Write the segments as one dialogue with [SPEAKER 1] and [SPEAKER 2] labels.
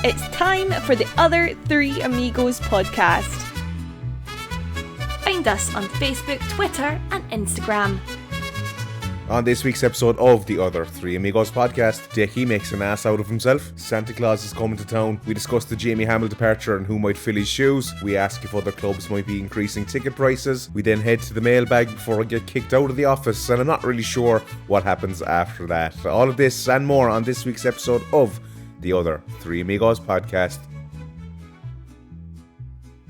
[SPEAKER 1] It's time for the Other Three Amigos podcast. Find us on Facebook, Twitter and Instagram.
[SPEAKER 2] On this week's episode of the Other Three Amigos podcast, Decky makes an ass out of himself. Santa Claus is coming to town. We discuss the Jamie Hamill departure and who might fill his shoes. We ask if other clubs might be increasing ticket prices. We then head to the mailbag before I get kicked out of the office, and I'm not really sure what happens after that. All of this and more on this week's episode of the Other Three Amigos podcast.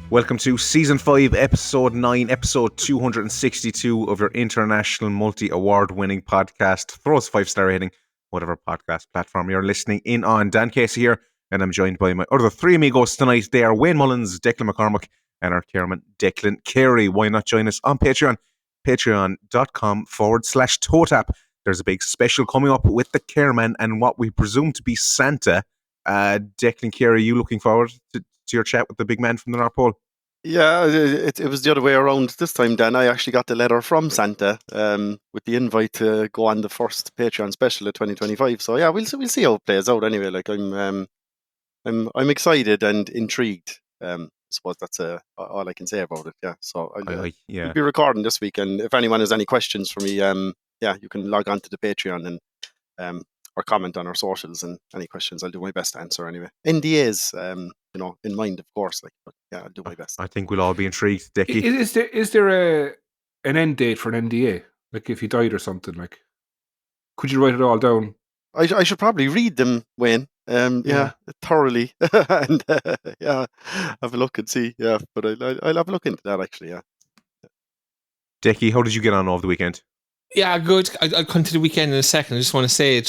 [SPEAKER 2] Welcome to Season 5, Episode 9, Episode 262 of your international multi-award winning podcast. Throw us a 5-star rating, whatever podcast platform you're listening in on. Dan Casey here, and I'm joined by my other three amigos tonight. They are Wayne Mullins, Declan McCormick, and our chairman, Declan Carey. Why not join us on Patreon? Patreon.com/TOTAP. There's a big special coming up with the Chairman and what we presume to be Santa. Declan Carey, you looking forward to your chat with the big man from the North Pole?
[SPEAKER 3] Yeah, it was the other way around this time, Dan. I actually got the letter from Santa with the invite to go on the first Patreon special of 2025. So yeah, we'll see how it plays out. Anyway, like I'm excited and intrigued. I suppose that's all I can say about it. Yeah, so I'll be recording this week, and if anyone has any questions for me, you can log on to the Patreon and or comment on our socials, and any questions I'll do my best to answer anyway. NDAs, in mind, of course. But yeah, I'll do my best.
[SPEAKER 2] I think we'll all be intrigued. Decky,
[SPEAKER 4] is there an end date for an NDA? Like if you died or something, like could you write it all down?
[SPEAKER 3] I should probably read them, Wayne. Thoroughly, and have a look and see. Yeah, but I'll have a look into that actually. Yeah.
[SPEAKER 2] Decky, how did you get on over the weekend?
[SPEAKER 5] Yeah, good. I'll come to the weekend in a second. I just want to say,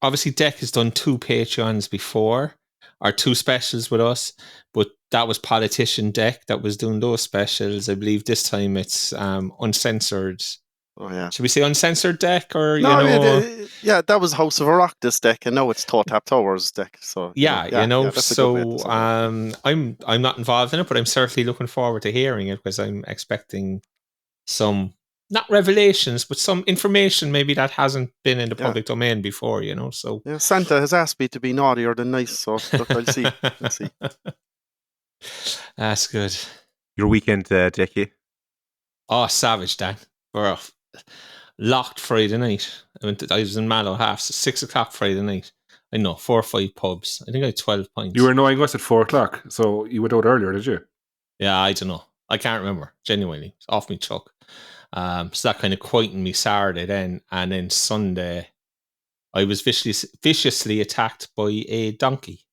[SPEAKER 5] obviously Deck has done 2 Patreons before, or 2 specials with us, but that was Politician Deck that was doing those specials. I believe this time it's Uncensored.
[SPEAKER 3] Oh, yeah.
[SPEAKER 5] Should we say Uncensored Deck, or,
[SPEAKER 3] that was House of Oireachtas Deck, and now it's TOTAP Towers Deck. So,
[SPEAKER 5] I'm not involved in it, but I'm certainly looking forward to hearing it, because I'm expecting some, not revelations, but some information maybe that hasn't been in the public domain before, so.
[SPEAKER 3] Yeah, Santa has asked me to be naughtier than nice, so look, I'll see.
[SPEAKER 5] That's good.
[SPEAKER 2] Your weekend, Decky?
[SPEAKER 5] Oh, savage, Dan. We're locked Friday night. I was in Mallow 6 o'clock Friday night. I know, 4 or 5 pubs. I think I had 12 pints.
[SPEAKER 4] You were annoying us at 4 o'clock, so you went out earlier, did you?
[SPEAKER 5] Yeah, I don't know. I can't remember, genuinely. It's off me chuck. So that kind of quietened me Saturday then. And then Sunday, I was viciously attacked by a donkey.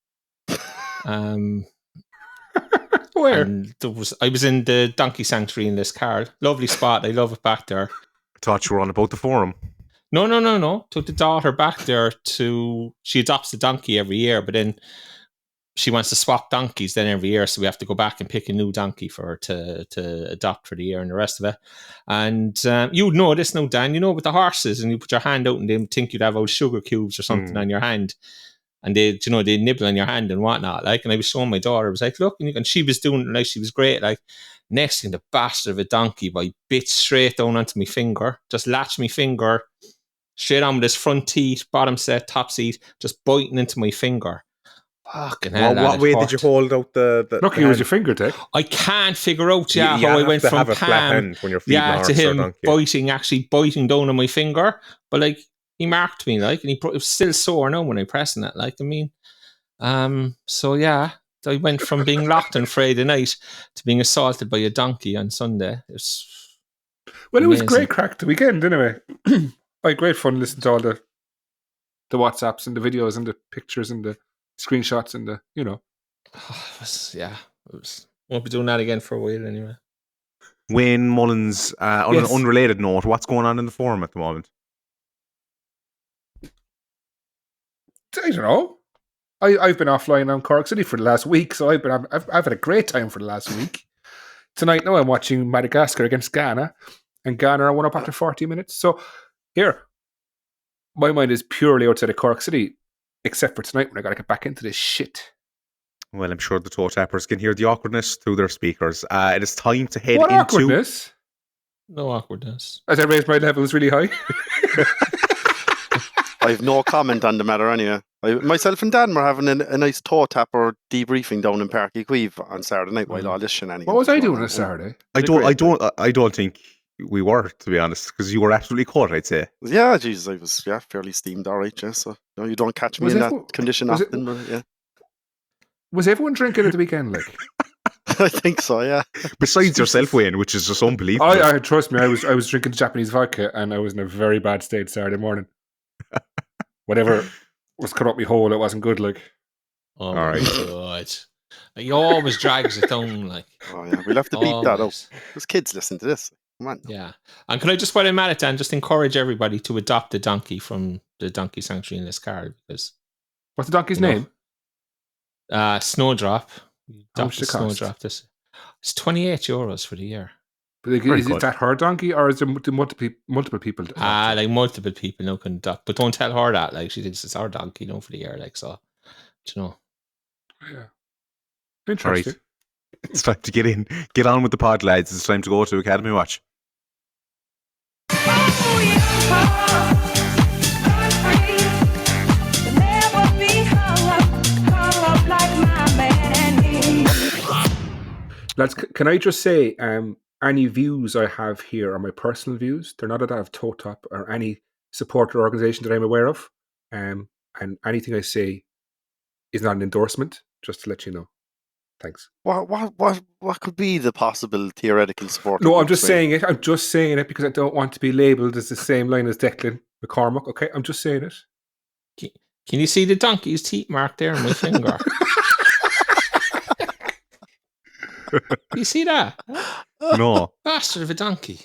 [SPEAKER 4] Where?
[SPEAKER 5] And I was in the donkey sanctuary in this car. Lovely spot. I love it back there.
[SPEAKER 2] I thought you were on about the forum.
[SPEAKER 5] No. Took the daughter back there she adopts a donkey every year, but then she wants to swap donkeys then every year, so we have to go back and pick a new donkey for her to adopt for the year and the rest of it. And you know this now, Dan, with the horses, and you put your hand out and they think you'd have old sugar cubes or something on your hand, and they nibble on your hand and whatnot, like. And I was showing my daughter, I was like, look, and she was doing it, like, she was great, like. Next thing, the bastard of a donkey bit straight down onto my finger, just latched my finger straight on with his front teeth, bottom set, top seat, just biting into my finger. Fucking hell.
[SPEAKER 2] What way did you hold out the
[SPEAKER 4] Lucky it was your finger, Dick.
[SPEAKER 5] I can't figure out how I went from palm to him biting down on my finger. But like, he marked me, like, and it was still sore now when I pressing it, like, I mean. So yeah, I went from being locked on Friday night to being assaulted by a donkey on Sunday. It was
[SPEAKER 4] amazing. Great crack the weekend anyway. I had great fun listening to all the WhatsApps and the videos and the pictures and the screenshots and the,
[SPEAKER 5] won't be doing that again for a while anyway.
[SPEAKER 2] Wayne Mullins, on an unrelated note, what's going on in the forum at the moment?
[SPEAKER 4] I don't know. I've been offline on Cork City for the last week, so I've had a great time for the last week. Tonight now I'm watching Madagascar against Ghana, and Ghana are 1-up after 40 minutes. So here, my mind is purely outside of Cork City, except for tonight when I got to get back into this shit.
[SPEAKER 2] Well, I'm sure the toe tappers can hear the awkwardness through their speakers. It is time to head
[SPEAKER 4] into...
[SPEAKER 2] What
[SPEAKER 4] awkwardness?
[SPEAKER 5] No awkwardness.
[SPEAKER 4] As I raised my levels really high.
[SPEAKER 3] I have no comment on the matter anyway. Myself and Dan were having a nice TOTAP or debriefing down in Park Equive on Saturday night while all this shenanigans.
[SPEAKER 4] What was I doing on
[SPEAKER 3] on
[SPEAKER 4] Saturday?
[SPEAKER 2] I don't think we were, to be honest, because you were absolutely caught, I'd say.
[SPEAKER 3] Yeah, Jesus, I was fairly steamed, all right, yeah. So you don't catch me in that condition often, but yeah.
[SPEAKER 4] Was everyone drinking at the weekend, like?
[SPEAKER 3] I think so, yeah.
[SPEAKER 2] Besides yourself, Wayne, which is just unbelievable.
[SPEAKER 4] I trust me, I was drinking Japanese vodka and I was in a very bad state Saturday morning. Whatever was cut up my hole, it wasn't good, like.
[SPEAKER 5] Oh my God. You always drags it down, like.
[SPEAKER 3] Oh yeah, we'll have to beat that up. There's kids listen to this. Come on.
[SPEAKER 5] Yeah. And can I just, while I'm at it, Dan, just encourage everybody to adopt the donkey from the Donkey Sanctuary in Liscar, because...
[SPEAKER 4] What's the donkey's name?
[SPEAKER 5] Snowdrop.
[SPEAKER 4] How much does it cost?
[SPEAKER 5] Snowdrop this. It's €28 for the year.
[SPEAKER 4] But is it that her donkey, or is there multiple people?
[SPEAKER 5] Like multiple people now can adopt, but don't tell her that. Like, she thinks it's our donkey, for the year. Like, so,
[SPEAKER 4] Yeah. Interesting.
[SPEAKER 2] Right. It's time to get on with the pod, lads. It's time to go to Academy Watch.
[SPEAKER 4] Lads, can I just say, any views I have here are my personal views. They're not that of TOTAP or any supporter organisation that I'm aware of. And anything I say is not an endorsement, just to let you know. Thanks.
[SPEAKER 3] What could be the possible theoretical support?
[SPEAKER 4] No, I'm just saying it. I'm just saying it because I don't want to be labelled as the same line as Declan McCormack. Okay, I'm just saying it.
[SPEAKER 5] Can you see the donkey's teeth mark there on my finger? You see that?
[SPEAKER 2] No.
[SPEAKER 5] Bastard of a donkey.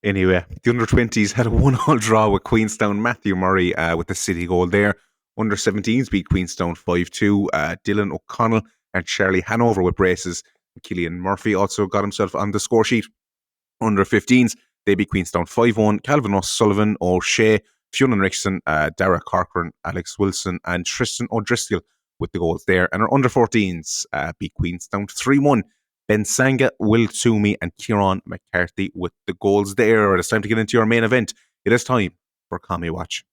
[SPEAKER 2] Anyway, the under-20s had a 1-1 draw with Queenstown. Matthew Murray with the City goal there. Under-17s beat Queenstown 5-2. Dylan O'Connell and Charlie Hanover with braces. Killian Murphy also got himself on the score sheet. Under-15s, they beat Queenstown 5-1. Calvin O'Sullivan, O'Shea, Fionn Rickson, Dara Corcoran, Alex Wilson and Tristan O'Driscoll with the goals there. And our under-14s beat Queenstown 3-1. Ben Sanga, Will Toomey and Kieran McCarthy with the goals there. It's time to get into your main event. It is time for Commie Watch.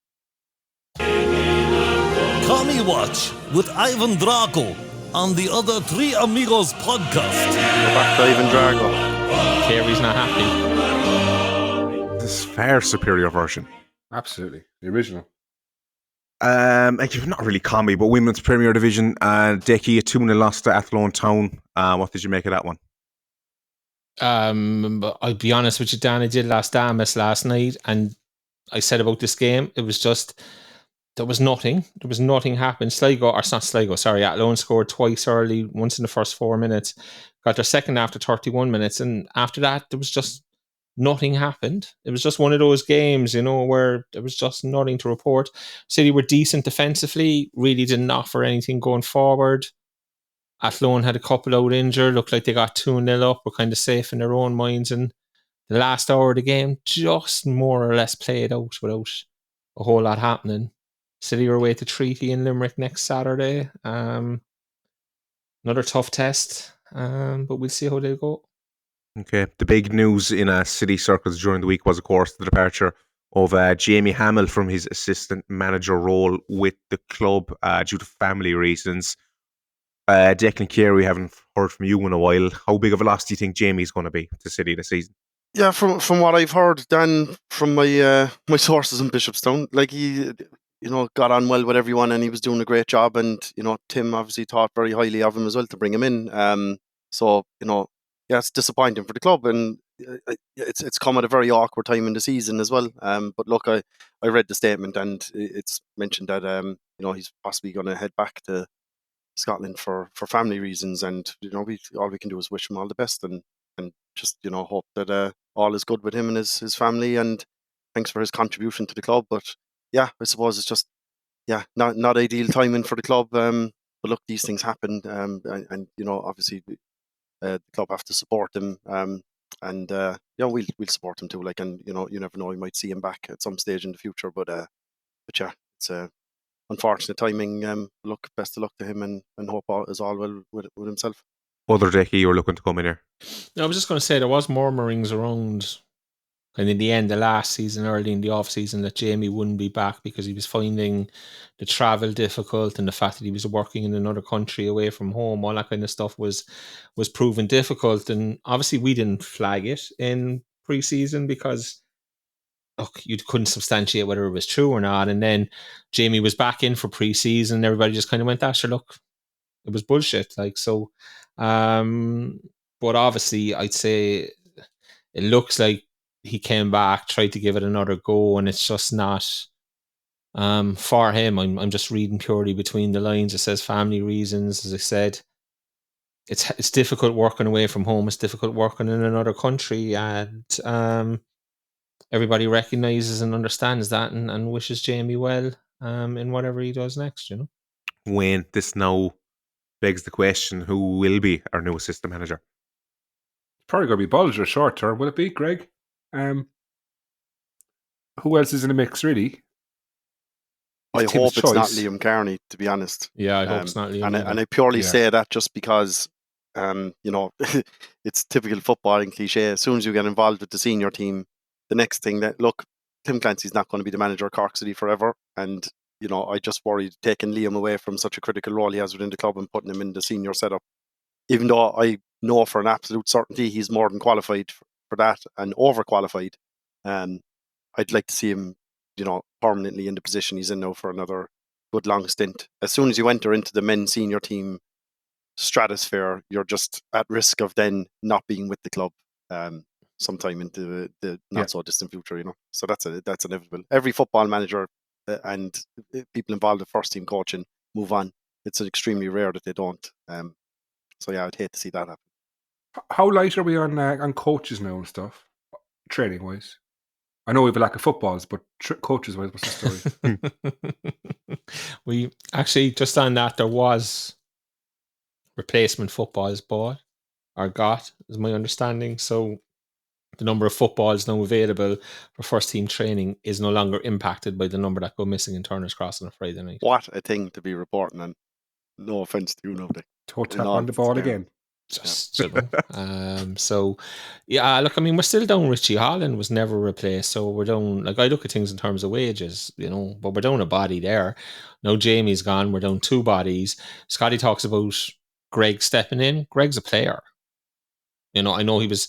[SPEAKER 6] Commie Watch with Ivan Drago on the Other Three Amigos podcast.
[SPEAKER 3] We're back to Ivan Drago.
[SPEAKER 5] Kerry's not happy.
[SPEAKER 2] This far superior version.
[SPEAKER 4] Absolutely. The original.
[SPEAKER 2] Not really Commie, but Women's Premier Division. Decky, a 2-0 loss to Athlone Town. What did you make of that one?
[SPEAKER 5] I'll be honest with you, Dan. I did last Damas last night, and I said about this game, it was just, there was nothing. There was nothing happened. Athlone scored twice early, once in the first 4 minutes. Got their second after 31 minutes, and after that, there was just nothing happened. It was just one of those games, where there was just nothing to report. City were decent defensively, really didn't offer anything going forward. Athlone had a couple out injured, looked like they got 2-0 up, were kind of safe in their own minds, and the last hour of the game just more or less played out without a whole lot happening. City were away to Treaty in Limerick next Saturday. Another tough test, but we'll see how they go. Okay,
[SPEAKER 2] the big news in City circles during the week was, of course, the departure of Jamie Hamill from his assistant manager role with the club due to family reasons. Declan Carey, we haven't heard from you in a while. How big of a loss do you think Jamie's going to be to City this season?
[SPEAKER 3] Yeah, from what I've heard, Dan, from my sources in Bishopstown, like he, got on well with everyone and he was doing a great job, and Tim obviously thought very highly of him as well to bring him in. It's disappointing for the club, and it's come at a very awkward time in the season as well. But look, I read the statement and it's mentioned that he's possibly going to head back to Scotland for family reasons, and all we can do is wish him all the best and just hope that all is good with him and his family, and thanks for his contribution to the club. But yeah, I suppose it's just not ideal timing for the club. But look, these things happen, and obviously the club have to support him, and we'll support him too. Like, and you never know, we might see him back at some stage in the future. But yeah, it's unfortunate timing. Look, best of luck to him, and hope all is all well with himself.
[SPEAKER 2] Other Decky, you were looking to come in here.
[SPEAKER 5] No, I was just going to say there was murmurings around And in the end, the last season, early in the off season, that Jamie wouldn't be back because he was finding the travel difficult, and the fact that he was working in another country away from home, all that kind of stuff was proven difficult. And obviously, we didn't flag it in pre-season because, look, you couldn't substantiate whether it was true or not. And then Jamie was back in for pre-season. Everybody just kind of went, sure, look, it was bullshit. Like, so, but obviously I'd say it looks like he came back, tried to give it another go, and it's just not for him. I'm just reading purely between the lines. It says family reasons. As I said, it's difficult working away from home. It's difficult working in another country, and everybody recognizes and understands that, and wishes Jamie well in whatever he does next. You know,
[SPEAKER 2] Wayne, this now begs the question: who will be our new assistant manager?
[SPEAKER 4] Probably going to be Bolger short term. Will it be Greg? Who else is in the mix, really?
[SPEAKER 3] I
[SPEAKER 4] Tim's
[SPEAKER 3] hope it's not
[SPEAKER 4] choice.
[SPEAKER 3] Liam Kearney, to be honest.
[SPEAKER 5] yeah, I hope it's not Liam.
[SPEAKER 3] And I purely say that just because, you know, it's typical footballing cliche. As soon as you get involved with the senior team, the next thing that, look, Tim Clancy's not going to be the manager of Cork City forever. And, you know, I just worried taking Liam away from such a critical role he has within the club and putting him in the senior setup. Even though I know for an absolute certainty he's more than qualified for that and overqualified. I'd like to see him, you know, permanently in the position he's in now for another good long stint. As soon as you enter into the men's senior team stratosphere, you're just at risk of then not being with the club sometime into the not so distant future, you know. So that's inevitable. Every football manager and people involved in first team coaching move on. It's extremely rare that they don't. So yeah, I'd hate to see that happen.
[SPEAKER 4] How light are we on coaches now and stuff, training wise? I know we have a lack of footballs, but coaches wise, what's the story?
[SPEAKER 5] We actually, just on that, there was replacement footballs bought or got, is my understanding. So the number of footballs now available for first team training is no longer impacted by the number that go missing in Turner's Cross on a Friday night.
[SPEAKER 3] What a thing to be reporting on. No offense to you, nobody.
[SPEAKER 4] TOTAP on the ball again.
[SPEAKER 5] Just, you know. So yeah, look, I mean, we're still down. Richie Holland was never replaced, so we're down. Like, I look at things in terms of wages, you know, but we're down a body there. Now Jamie's gone, we're down two bodies. Scotty talks about Greg stepping in. Greg's a player. You know, I know he was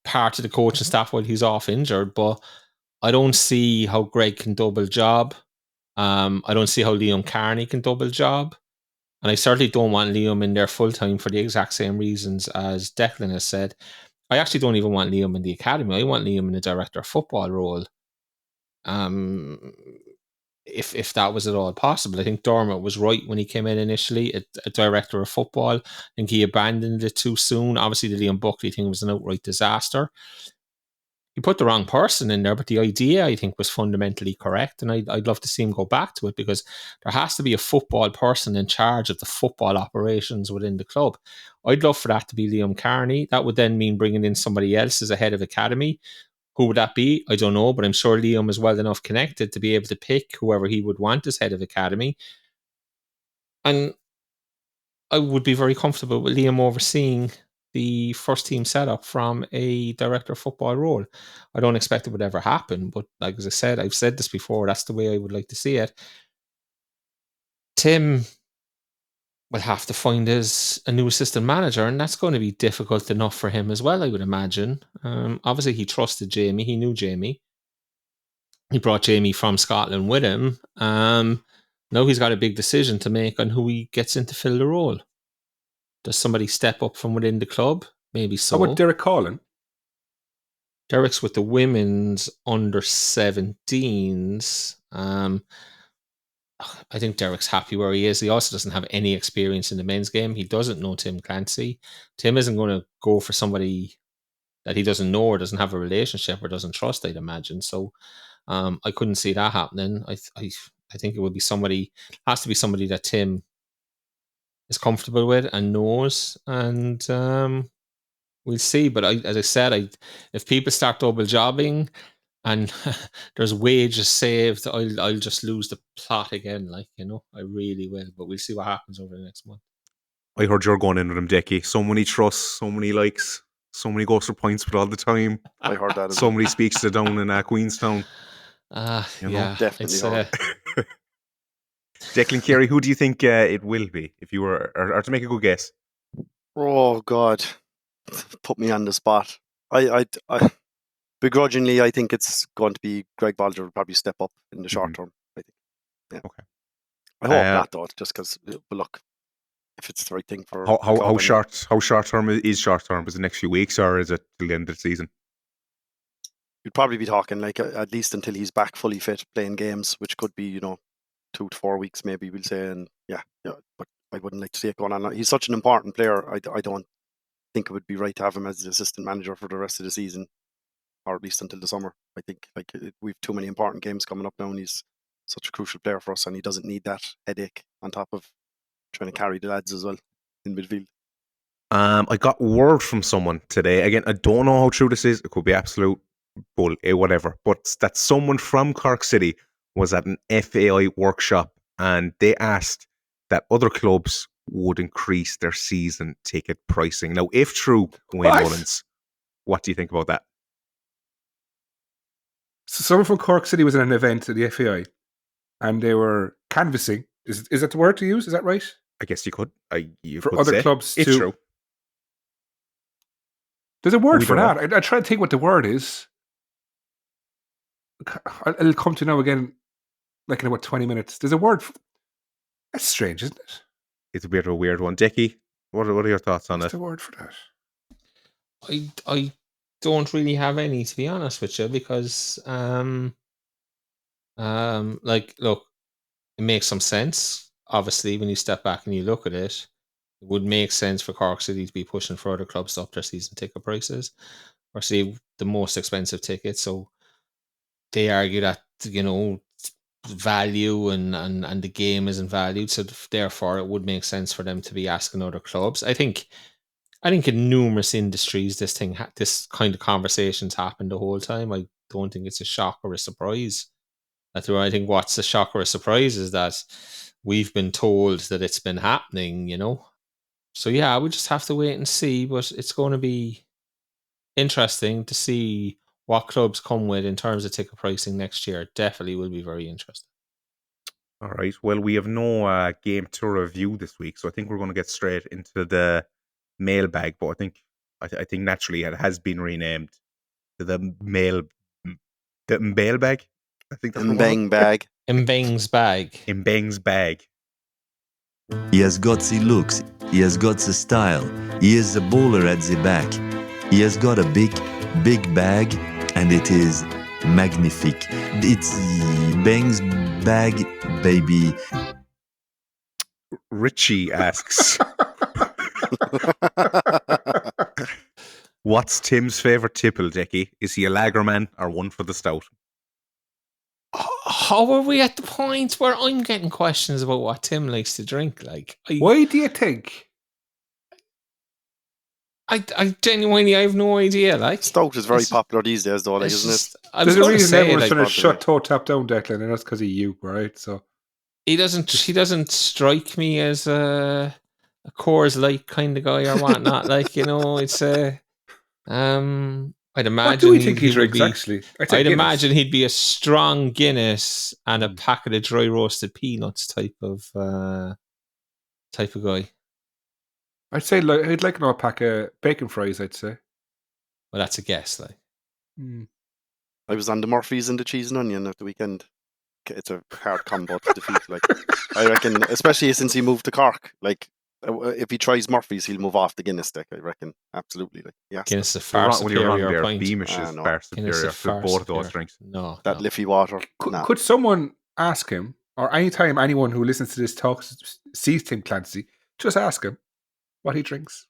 [SPEAKER 5] part of the coaching staff while he's off injured, but I don't see how Greg can double job. I don't see how Liam Kearney can double job. And I certainly don't want Liam in there full time for the exact same reasons as Declan has said. I actually don't even want Liam in the academy. I want Liam in the director of football role. If that was at all possible. I think Dermot was right when he came in initially, a director of football. I think he abandoned it too soon. Obviously, the Liam Buckley thing was an outright disaster. He put the wrong person in there, but the idea, I think, was fundamentally correct, and I'd love to see him go back to it, because there has to be a football person in charge of the football operations within the club. I'd love for that to be Liam Kearney. That would then mean bringing in somebody else as a head of academy. Who would that be? I don't know, but I'm sure Liam is well enough connected to be able to pick whoever he would want as head of academy. And I would be very comfortable with Liam overseeing the first team setup from a director of football role. I don't expect it would ever happen, but like as I said, I've said this before, that's the way I would like to see it. Tim will have to find us a new assistant manager, and that's going to be difficult enough for him as well, I would imagine. Obviously, he trusted Jamie. He knew Jamie. He brought Jamie from Scotland with him. Now he's got a big decision to make on who he gets in to fill the role. Does somebody step up from within the club? Maybe so.
[SPEAKER 4] How about Derek Collin?
[SPEAKER 5] Derek's with the women's under 17s. I think Derek's happy where he is. He also doesn't have any experience in the men's game. He doesn't know Tim Clancy. Tim isn't going to go for somebody that he doesn't know or doesn't have a relationship or doesn't trust, I'd imagine. So I couldn't see that happening. I think it would be somebody, has to be somebody that Tim is comfortable with and knows, and we'll see. But as I said, if people start double jobbing and there's wages saved, I'll just lose the plot again. Like, you know, I really will. But we'll see what happens over the next month.
[SPEAKER 2] I heard you're going in with him, Decky. Someone he trusts, someone he likes. So many goes for points, but all the time.
[SPEAKER 3] I heard that.
[SPEAKER 2] Somebody speaks to down in Queenstown. You know,
[SPEAKER 5] yeah,
[SPEAKER 3] definitely
[SPEAKER 5] it's
[SPEAKER 3] hard.
[SPEAKER 2] Declan Carey, who do you think it will be? If you were, or to make a good guess.
[SPEAKER 3] Oh God, put me on the spot. I begrudgingly, I think it's going to be Greg Balder will probably step up in the short term. I think. Yeah.
[SPEAKER 2] Okay.
[SPEAKER 3] I hope not, though. Just because, but look, if it's the right thing for the club
[SPEAKER 2] How short term is short term? Is it the next few weeks or is it till the end of the season?
[SPEAKER 3] you'd probably be talking like at least until he's back fully fit playing games, which could be 2 to 4 weeks maybe we'll say. And yeah, but I wouldn't like to see it going on. He's such an important player. I don't think it would be right to have him as the assistant manager for the rest of the season, or at least until the summer. I think we've too many important games coming up now, and he's such a crucial player for us, and he doesn't need that headache on top of trying to carry the lads as well in midfield.
[SPEAKER 2] I got word from someone today. Again, I don't know how true this is. It could be absolute bull, whatever. But that someone from Cork City was at an FAI workshop and they asked that other clubs would increase their season ticket pricing. Now, if true, Wayne Mullins, what do you think about that?
[SPEAKER 4] So someone from Cork City was at an event at the FAI and they were canvassing. Is that the word to use? Is that right?
[SPEAKER 2] I guess you could.
[SPEAKER 4] For other clubs
[SPEAKER 2] it's true.
[SPEAKER 4] There's a word for that. I try to think what the word is. It'll come to know again, like in about 20 minutes. There's a word. That's strange, isn't it?
[SPEAKER 2] It's a bit of a weird one. Decky, what are your thoughts on
[SPEAKER 4] What's
[SPEAKER 2] it?
[SPEAKER 4] the word for that?
[SPEAKER 5] I don't really have any, to be honest with you, because look, it makes some sense. Obviously, when you step back and you look at it, it would make sense for Cork City to be pushing for other clubs to up their season ticket prices, or say the most expensive tickets. So they argue that value and the game isn't valued, so therefore it would make sense for them to be asking other clubs. I think in numerous industries this kind of conversations happen the whole time. I don't think it's a shock or a surprise. I think what's a shock or a surprise is that we've been told that it's been happening, So yeah, we just have to wait and see, but it's going to be interesting to see what clubs come with in terms of ticket pricing next year. Definitely will be very interesting.
[SPEAKER 2] All right. Well, we have no game to review this week, so I think we're going to get straight into the mailbag. But I think naturally it has been renamed to the Mbengbag. I think that's
[SPEAKER 3] Mbengbag.
[SPEAKER 2] Mbengbag.
[SPEAKER 7] He has gutsy looks. He has gutsy style. He is a bowler at the back. He has got a big bag, and it is magnifique. It's Mbengbag, baby.
[SPEAKER 2] Richie asks, what's Tim's favourite tipple, Decky? Is he a lagerman or one for the stout?
[SPEAKER 5] How are we at the point where I'm getting questions about what Tim likes to drink?
[SPEAKER 4] Why do you think?
[SPEAKER 5] I genuinely, I have no idea.
[SPEAKER 3] Stout is very popular these days, though, isn't it?
[SPEAKER 4] There's a reason everyone's trying to shut TOTAP down, Declan, and that's because of you, right? So
[SPEAKER 5] he doesn't strike me as a Coors Light kind of guy or whatnot. It's I'd imagine.
[SPEAKER 4] What do we think he drinks, actually?
[SPEAKER 5] I'd imagine he'd be a strong Guinness and a packet of dry roasted peanuts type of guy.
[SPEAKER 4] I'd say I'd like another pack of bacon fries, I'd say.
[SPEAKER 5] Well, that's a guess,
[SPEAKER 3] I was on the Murphy's and the cheese and onion at the weekend. It's a hard combo to defeat. I reckon, especially since he moved to Cork. If he tries Murphy's, he'll move off the Guinness deck. I reckon, absolutely. Yes,
[SPEAKER 5] Guinness is far superior pint.
[SPEAKER 2] Beamish is far superior for both of those drinks.
[SPEAKER 5] No,
[SPEAKER 3] Liffey water.
[SPEAKER 4] Could someone ask him, or anytime anyone who listens to this talk sees Tim Clancy, just ask him what he drinks?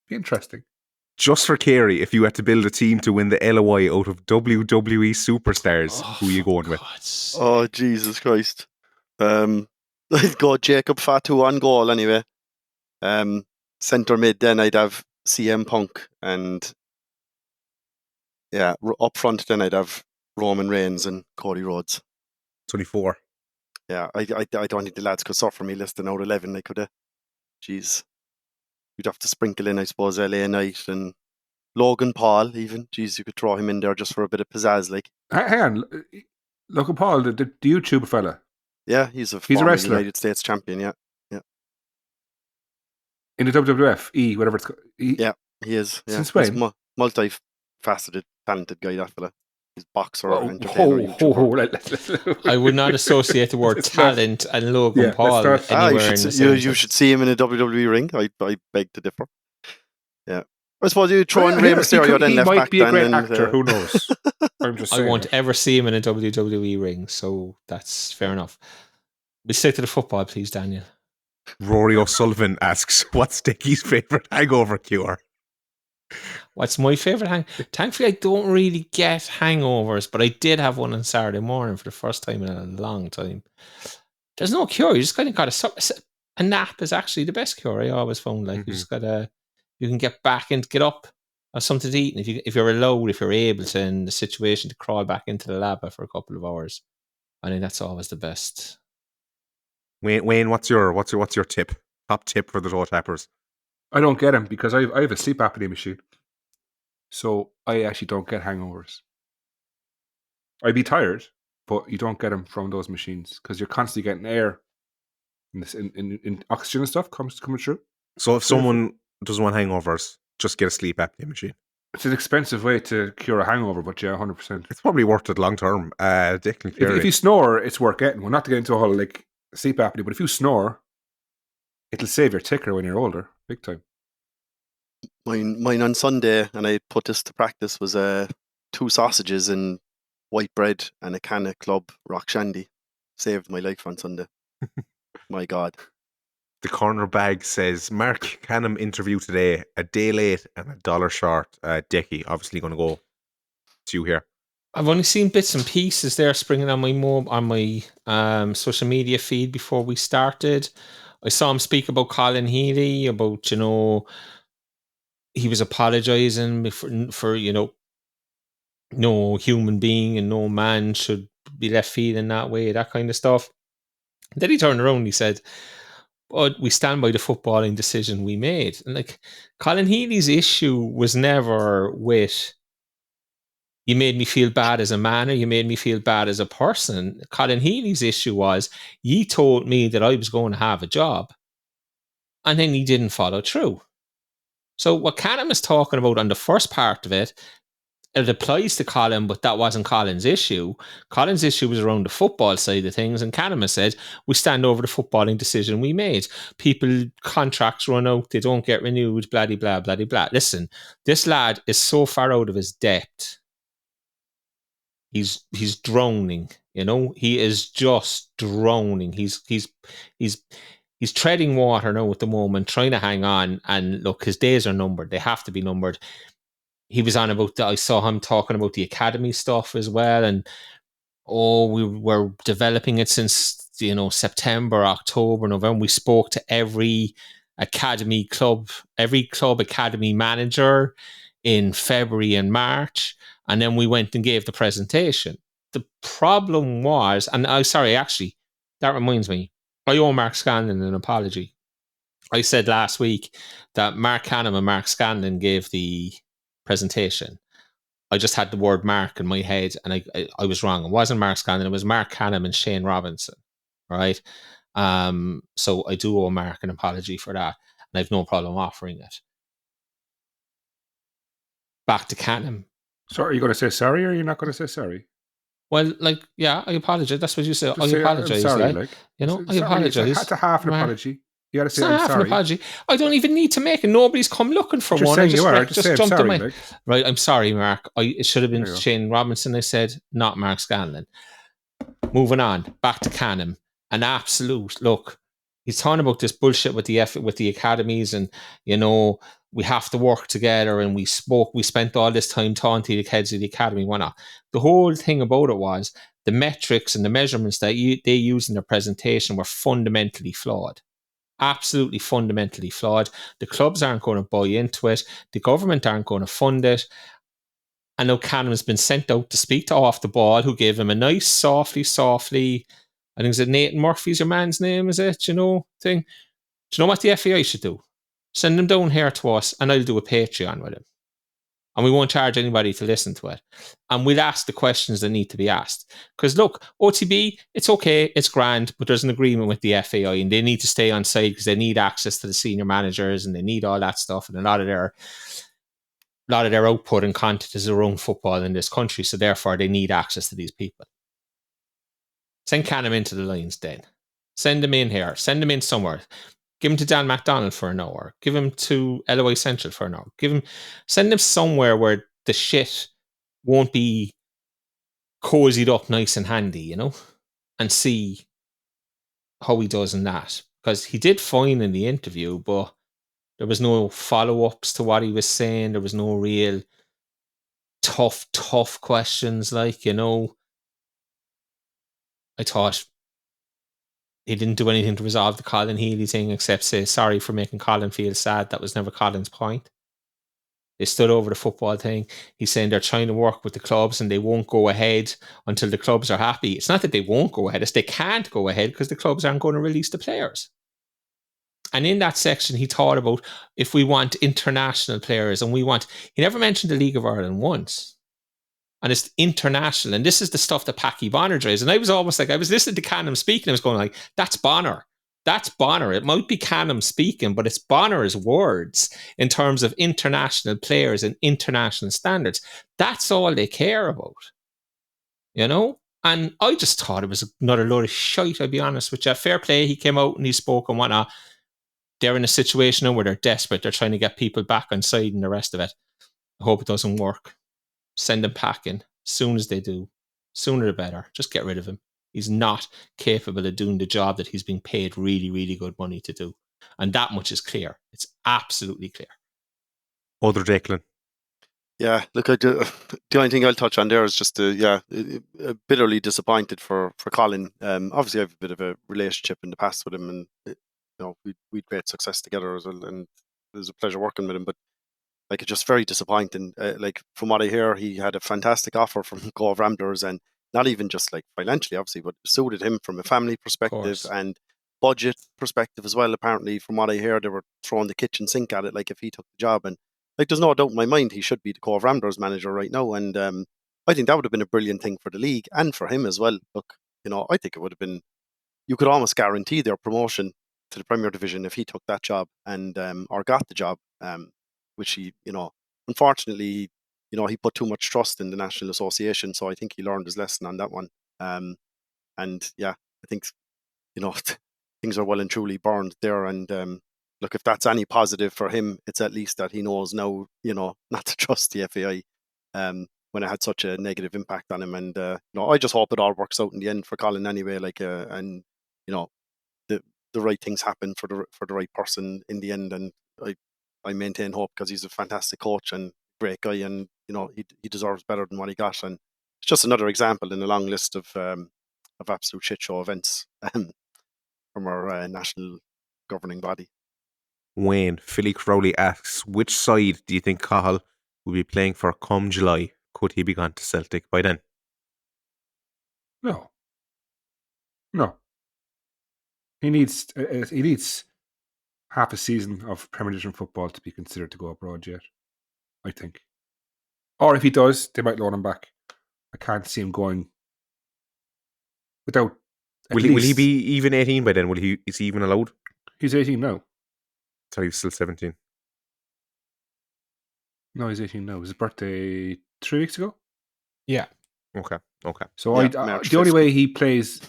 [SPEAKER 4] Be interesting.
[SPEAKER 2] Just for Carey, if you had to build a team to win the LOI out of WWE superstars, who are you going with?
[SPEAKER 3] Oh, Jesus Christ. I'd go Jacob Fatu on goal anyway. Centre mid, then I'd have CM Punk. And up front, then I'd have Roman Reigns and Cody Rhodes.
[SPEAKER 2] 24.
[SPEAKER 3] Yeah, I don't think the lads could suffer me listing out 11. They could have. Jeez. You'd have to sprinkle in, I suppose, LA Knight and Logan Paul, even. Jeez, you could throw him in there just for a bit of pizzazz, like.
[SPEAKER 4] Hang on. Logan Paul, the YouTube fella.
[SPEAKER 3] Yeah, he's a
[SPEAKER 4] He's a
[SPEAKER 3] former
[SPEAKER 4] wrestler.
[SPEAKER 3] United States champion, yeah.
[SPEAKER 4] In the WWF, whatever it's called.
[SPEAKER 3] Yeah, he is. Yeah.
[SPEAKER 4] Since
[SPEAKER 3] He's
[SPEAKER 4] when?
[SPEAKER 3] multi-faceted, talented guy, that fella. He's boxer, entertainer, YouTuber.
[SPEAKER 5] I would not associate the word talent and Logan Paul anywhere
[SPEAKER 3] you should see him in a WWE ring. I beg to differ. Yeah. I suppose you throw in Rey Mysterio then left back.
[SPEAKER 4] He might be a great actor, who knows? I'm just saying.
[SPEAKER 5] I won't ever see him in a WWE ring, so that's fair enough. We stick to the football, please, Daniel.
[SPEAKER 2] Rory O'Sullivan asks, what's Decky's favourite hangover cure?
[SPEAKER 5] What's my favourite Thankfully, I don't really get hangovers, but I did have one on Saturday morning for the first time in a long time. There's no cure. You just kind of got a nap is actually the best cure. I always found you just got you can get back and get up, have something to eat, and if you're allowed, if you're able to, in the situation, to crawl back into the lab for a couple of hours, I think that's always the best.
[SPEAKER 2] Wayne, what's your tip? Top tip for the TOTAPers?
[SPEAKER 4] I don't get them because I have a sleep apnea machine, so I actually don't get hangovers. I'd be tired, but you don't get them from those machines because you're constantly getting air in oxygen and stuff coming through.
[SPEAKER 2] So if someone doesn't want hangovers, just get a sleep apnea machine.
[SPEAKER 4] It's an expensive way to cure a hangover, but yeah, 100%.
[SPEAKER 2] It's probably worth it long term.
[SPEAKER 4] If you snore, it's worth getting. Well, not to get into a whole sleep apnea, but if you snore, it'll save your ticker when you're older, big time.
[SPEAKER 3] Mine on Sunday, and I put this to practice, was 2 sausages and white bread and a can of Club Rock Shandy. Saved my life on Sunday. My God.
[SPEAKER 2] The corner bag says, Mark Canham interview today, a day late and $1 short. Decky, obviously going to go to you here.
[SPEAKER 5] I've only seen bits and pieces there springing on my social media feed before we started. I saw him speak about Colin Healy, about, he was apologising for no human being and no man should be left feeling that way, that kind of stuff. Then he turned around and he said, but we stand by the footballing decision we made. And Colin Healy's issue was never with, you made me feel bad as a man or you made me feel bad as a person. Colin Healy's issue was, ye told me that I was going to have a job and then he didn't follow through. So what Canham is talking about on the first part of it applies to Colin, but that wasn't Colin's issue. Colin's issue was around the football side of things, and Canham has said, we stand over the footballing decision we made. People, contracts run out, they don't get renewed, blah, blah, blah, blah. Listen, this lad is so far out of his depth. He's drowning, he is just drowning. He's treading water now at the moment, trying to hang on, and look, his days are numbered. They have to be numbered. He was on about I saw him talking about the academy stuff as well. And, we were developing it since, September, October, November. We spoke to every club academy manager in February and March. And then we went and gave the presentation. The problem was, and that reminds me, I owe Mark Scanlon an apology. I said last week that Mark Canham and Mark Scanlon gave the presentation. I just had the word Mark in my head and I was wrong. It wasn't Mark Scanlon, it was Mark Canham and Shane Robinson, right? So I do owe Mark an apology for that, and I have no problem offering it. Back to Canham.
[SPEAKER 4] So are you going to say sorry or are you not going to say sorry?
[SPEAKER 5] Well, I apologize. That's what you said. I apologize.
[SPEAKER 4] Sorry,
[SPEAKER 5] I apologize.
[SPEAKER 4] It's a half an apology. You got to say
[SPEAKER 5] I'm sorry. An apology. I don't even need to make it. Nobody's come looking for one. I just jumped in my... Right, I'm sorry, Mark. It should have been Shane Robinson, I said, not Mark Scanlon. Moving on. Back to Canham. An absolute... Look, he's talking about this bullshit with the academies and, we have to work together, and we spent all this time talking to the kids of the academy. Why not? The whole thing about it was the metrics and the measurements that they used in their presentation were fundamentally flawed. Absolutely fundamentally flawed. The clubs aren't going to buy into it. The government aren't going to fund it. I know Canham's been sent out to speak to Off the Ball, who gave him a nice, softly, I think it's Nathan Murphy's your man's name, is it? Thing. Do you know what the FAI should do? Send him down here to us and I'll do a Patreon with him. and we won't charge anybody to listen to it. And we'll ask the questions that need to be asked. Because look, OTB, it's okay, it's grand, but there's an agreement with the FAI, and they need to stay on side because they need access to the senior managers, and they need all that stuff, and a lot of their output and content is around football in this country, so therefore they need access to these people. Send Canham into the Lions then. Send them in here. Send them in somewhere. Give him to Dan McDonald for an hour. Give him to LOI Central for an hour. Send him somewhere where the shit won't be cozied up nice and handy, and see how he does in that. Because he did fine in the interview, but there was no follow-ups to what he was saying. There was no real tough questions. I thought he didn't do anything to resolve the Colin Healy thing except say sorry for making Colin feel sad. That was never Colin's point. They stood over the football thing. He's saying they're trying to work with the clubs and they won't go ahead until the clubs are happy. It's not that they won't go ahead, it's they can't go ahead because the clubs aren't going to release the players. And in that section, he thought about if we want international players and he never mentioned the League of Ireland once. And it's international. And this is the stuff that Packy Bonner drives. And I was almost like, I was listening to Canham speaking. I was going like, that's Bonner. That's Bonner. It might be Canham speaking, but it's Bonner's words in terms of international players and international standards. That's all they care about. And I just thought it was another load of shite, I'll be honest with you. Fair play. He came out and he spoke and whatnot. They're in a situation now where they're desperate. They're trying to get people back on side and the rest of it. I hope it doesn't work. Send him packing. Soon as they do, sooner the better. Just get rid of him. He's not capable of doing the job that he's being paid really, really good money to do. And that much is clear. It's absolutely clear.
[SPEAKER 2] Other Declan.
[SPEAKER 3] Yeah, look, the only thing I'll touch on there is just, bitterly disappointed for Colin. Obviously, I have a bit of a relationship in the past with him, and we'd great success together as well, and it was a pleasure working with him. But it's just very disappointing. From what I hear, he had a fantastic offer from Cove Ramblers, and not even just financially, obviously, but it suited him from a family perspective and budget perspective as well. Apparently, from what I hear, they were throwing the kitchen sink at it, if he took the job. And there's no doubt in my mind he should be the Cove Ramblers manager right now. And I think that would have been a brilliant thing for the league and for him as well. Look, I think it would have been, you could almost guarantee their promotion to the Premier Division if he took that job and or got the job. Which he, unfortunately, he put too much trust in the National Association. So I think he learned his lesson on that one. And yeah, I think, things are well and truly burned there. And look, if that's any positive for him, it's at least that he knows now, not to trust the FAI when it had such a negative impact on him. And, I just hope it all works out in the end for Colin anyway, and, the right things happen for the right person in the end. And I maintain hope because he's a fantastic coach and great guy, and he deserves better than what he got. And it's just another example in a long list of absolute shit show events from our national governing body.
[SPEAKER 2] Wayne, Philly Crowley asks, which side do you think Cahill will be playing for come July? Could he be gone to Celtic by then?
[SPEAKER 4] No. He needs half a season of Premier Division football to be considered to go abroad yet, I think. Or if he does, they might loan him back. I can't see him going without.
[SPEAKER 2] Will he be even 18 by then? Is he even allowed?
[SPEAKER 4] He's 18 now.
[SPEAKER 2] So he's still 17.
[SPEAKER 4] No, he's 18 now. It was his birthday 3 weeks ago.
[SPEAKER 5] Yeah.
[SPEAKER 2] Okay.
[SPEAKER 4] So the only way he plays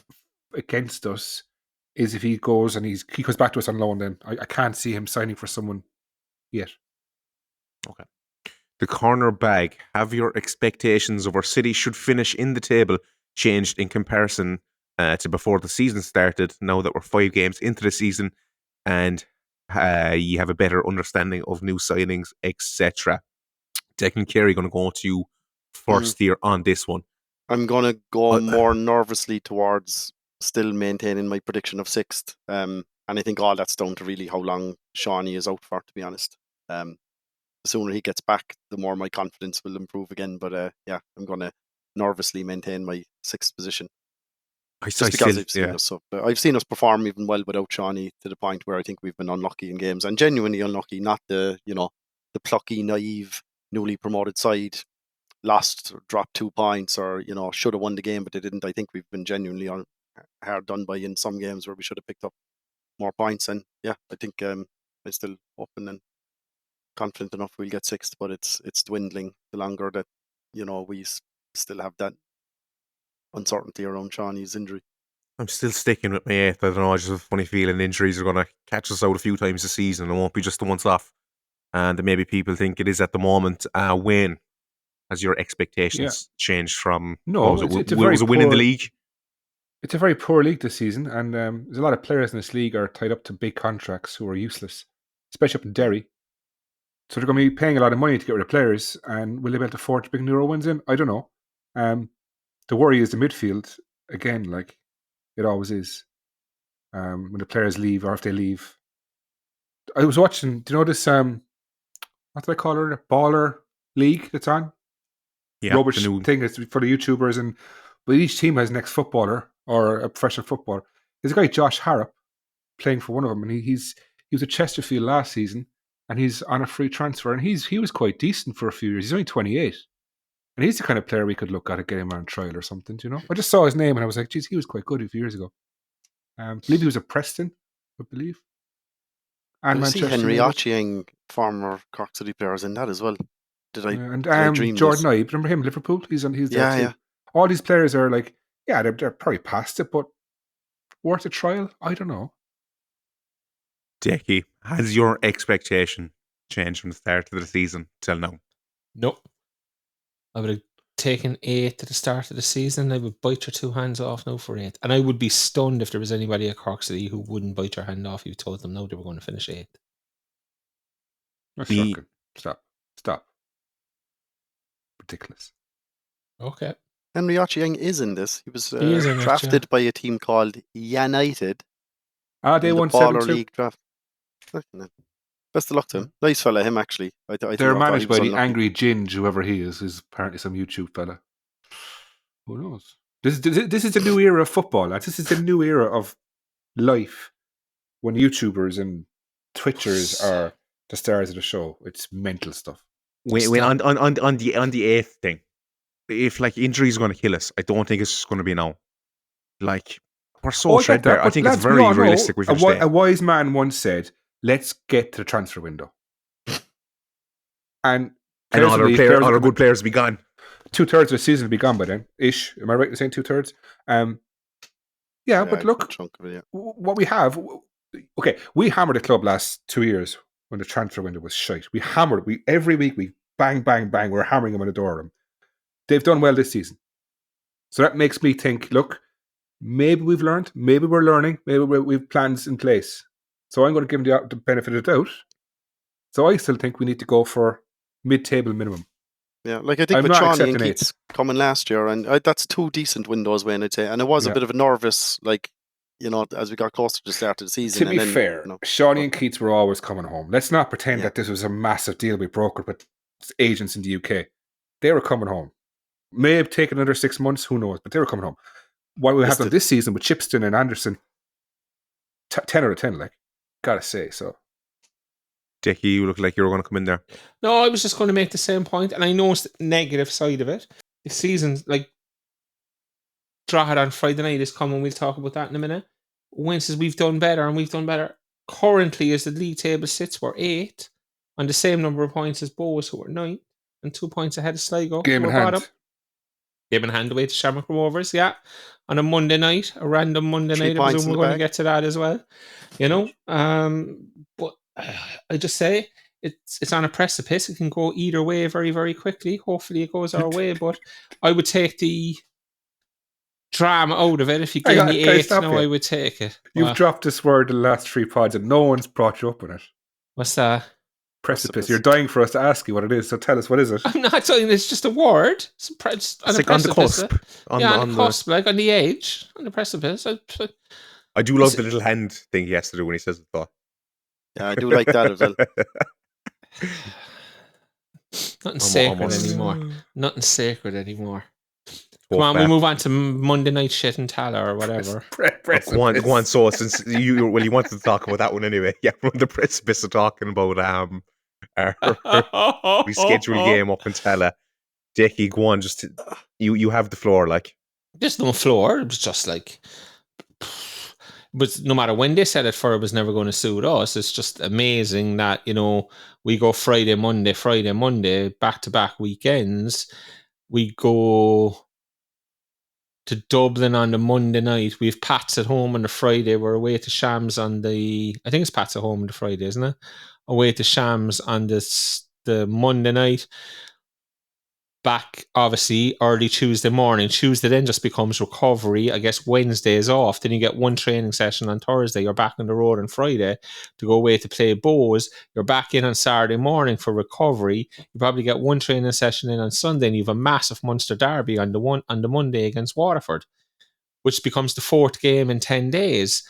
[SPEAKER 4] against us is if he goes and he comes back to us on loan. Then I can't see him signing for someone yet.
[SPEAKER 2] Okay. The corner bag. Have your expectations of where City should finish in the table changed in comparison to before the season started? Now that we're 5 games into the season and you have a better understanding of new signings, etc. Declan Carey going to go to you first here on this one.
[SPEAKER 3] I'm going to go more nervously towards still maintaining my prediction of 6th. And I think all that's down to really how long Shawnee is out for, to be honest. The sooner he gets back, the more my confidence will improve again. But I'm going to nervously maintain my 6th position. I've seen us perform even well without Shawnee, to the point where I think we've been unlucky in games, and genuinely unlucky, not the plucky, naive newly promoted side lost or dropped 2 points, or should have won the game but they didn't. I think we've been genuinely hard done by in some games where we should have picked up more points. And yeah, I think I'm still open and confident enough we'll get 6th, but it's dwindling the longer that we still have that uncertainty around Shawnee's injury.
[SPEAKER 2] I'm still sticking with my 8th. I don't know, I just have a funny feeling injuries are going to catch us out a few times this season. It won't be just the once off. And maybe people think it is at the moment. Wayne, has your expectations changed from
[SPEAKER 4] it's
[SPEAKER 2] was it winning the league?
[SPEAKER 4] It's a very poor league this season, and there's a lot of players in this league are tied up to big contracts who are useless, especially up in Derry. So they're going to be paying a lot of money to get rid of players, and will they be able to afford to bring new ones in? I don't know. The worry is the midfield, again, like it always is. When the players leave, or if they leave. I was watching, do you know this, what do I call her? Baller League that's on?
[SPEAKER 2] Yeah.
[SPEAKER 4] Rubbish thing that's for the YouTubers, but each team has an ex-footballer or a professional footballer. There's a guy, Josh Harrop, playing for one of them, and he was at Chesterfield last season, and he's on a free transfer, and he was quite decent for a few years. He's only 28. And he's the kind of player we could look at and get him on trial or something, I just saw his name and I was like, geez, he was quite good a few years ago. I believe he was at Preston, I believe. And
[SPEAKER 3] I see Henry Ochieng, former Cork City players in that as well. Did I dream
[SPEAKER 4] Jordan
[SPEAKER 3] this?
[SPEAKER 4] Ibe, remember him, Liverpool? He's there too.
[SPEAKER 3] Yeah.
[SPEAKER 4] All these players are like, they're probably past it, but worth a trial? I don't know.
[SPEAKER 2] Decky, has your expectation changed from the start of the season till now?
[SPEAKER 5] Nope. I would have taken 8th at the start of the season. I would bite your 2 hands off now for 8th. And I would be stunned if there was anybody at Cork City who wouldn't bite your hand off if you told them no, they were going to finish 8th.
[SPEAKER 4] That's shocking. Stop. Ridiculous.
[SPEAKER 5] Okay.
[SPEAKER 3] Henry Ochieng is in this. He was
[SPEAKER 5] He is in it,
[SPEAKER 3] drafted by a team called United.
[SPEAKER 4] They won
[SPEAKER 3] Baller
[SPEAKER 4] 7-2.
[SPEAKER 3] League draft. Best of luck to him. Nice fella, him actually.
[SPEAKER 4] They're managed by the Angry Ginge, whoever he is. Who's apparently some YouTube fella. Who knows? This is a new era of football, lads. This is a new era of life when YouTubers and Twitchers are the stars of the show. It's mental stuff.
[SPEAKER 2] Wait, on the 8th thing, if like injuries are going to kill us, I don't think it's going to be now. Like we're so threadbare. I think it's very realistic.
[SPEAKER 4] A wise man once said, "Let's get to the transfer window," and
[SPEAKER 2] other good players will be gone.
[SPEAKER 4] 2/3 of the season will be gone by then. Ish, am I right in saying 2/3? Yeah, but look, what we have. Okay, we hammered the club last 2 years when the transfer window was shite. We hammered. Every week we bang, bang, bang. We're hammering them on the door of them. They've done well this season, so that makes me think. Look, maybe we've learned. Maybe we're learning. Maybe we've plans in place. So I'm going to give them the benefit of the doubt. So I still think we need to go for mid-table minimum.
[SPEAKER 3] Yeah, like I think with Shawnee and Keats coming last year, and that's 2 decent windows, Wayne, I'd say. And it was a bit of a nervous, as we got closer to the start of the season.
[SPEAKER 4] To be fair, Shawnee and Keats were always coming home. Let's not pretend that this was a massive deal we brokered with agents in the UK. They were coming home. May have taken another 6 months, who knows, but they were coming home. What we have done this season with Chipston and Anderson, 10 out of 10, gotta say, so.
[SPEAKER 2] Decky, you look like you were going to come in there.
[SPEAKER 5] No, I was just going to make the same point, and I know it's the negative side of it. The season's Drogheda on Friday night is coming. We'll talk about that in a minute. Wayne says we've done better, and we've done better. Currently, as the league table sits, we're 8th on the same number of points as Bows, who are 9th, and 2 points ahead of Sligo.
[SPEAKER 4] Game in hand.
[SPEAKER 5] Game in hand away to Shamrock Rovers, yeah. On a Monday night, a random Monday night. I presume we're going to get to that as well. But I just say it's on a precipice. It can go either way very, very quickly. Hopefully it goes our way, but I would take the drama out of it. If you gave me 8th, I would take it.
[SPEAKER 4] You've dropped this word the last 3 pods and no one's brought you up on it.
[SPEAKER 5] What's that?
[SPEAKER 4] Precipice. You're dying for us to ask you what it is, so tell us, what is it?
[SPEAKER 5] I'm not telling you, it's just a word. It's on the cusp. On the cusp, on the edge, on the precipice.
[SPEAKER 2] I do love the little hand thing he has to do when he says it, though.
[SPEAKER 3] Yeah, I do like that as well.
[SPEAKER 5] Nothing sacred anymore. Nothing sacred anymore. Come on, we move on to Monday night shit and Tala or whatever.
[SPEAKER 2] Go on. So since you wanted to talk about that one anyway, yeah, we're on the precipice of talking about our rescheduled game up in Tala. Decky, go on, just you have the floor, like.
[SPEAKER 5] There's no floor. It was just like, but no matter when they said it for, it was never going to suit us. It's just amazing that, you know, we go Friday, Monday, back-to-back weekends. We go to Dublin on the Monday night. We have Pats at home on the Friday. We're away to Shams on the, I think it's Pats at home on the Friday, isn't it? Away to Shams on the Monday night. Back, obviously, early Tuesday morning. Tuesday then just becomes recovery. I guess Wednesday is off. Then you get one training session on Thursday. You're back on the road on Friday to go away to play Bows. You're back in on Saturday morning for recovery. You probably get one training session in on Sunday, and you have a massive Munster derby on the Monday against Waterford, which becomes the fourth game in 10 days.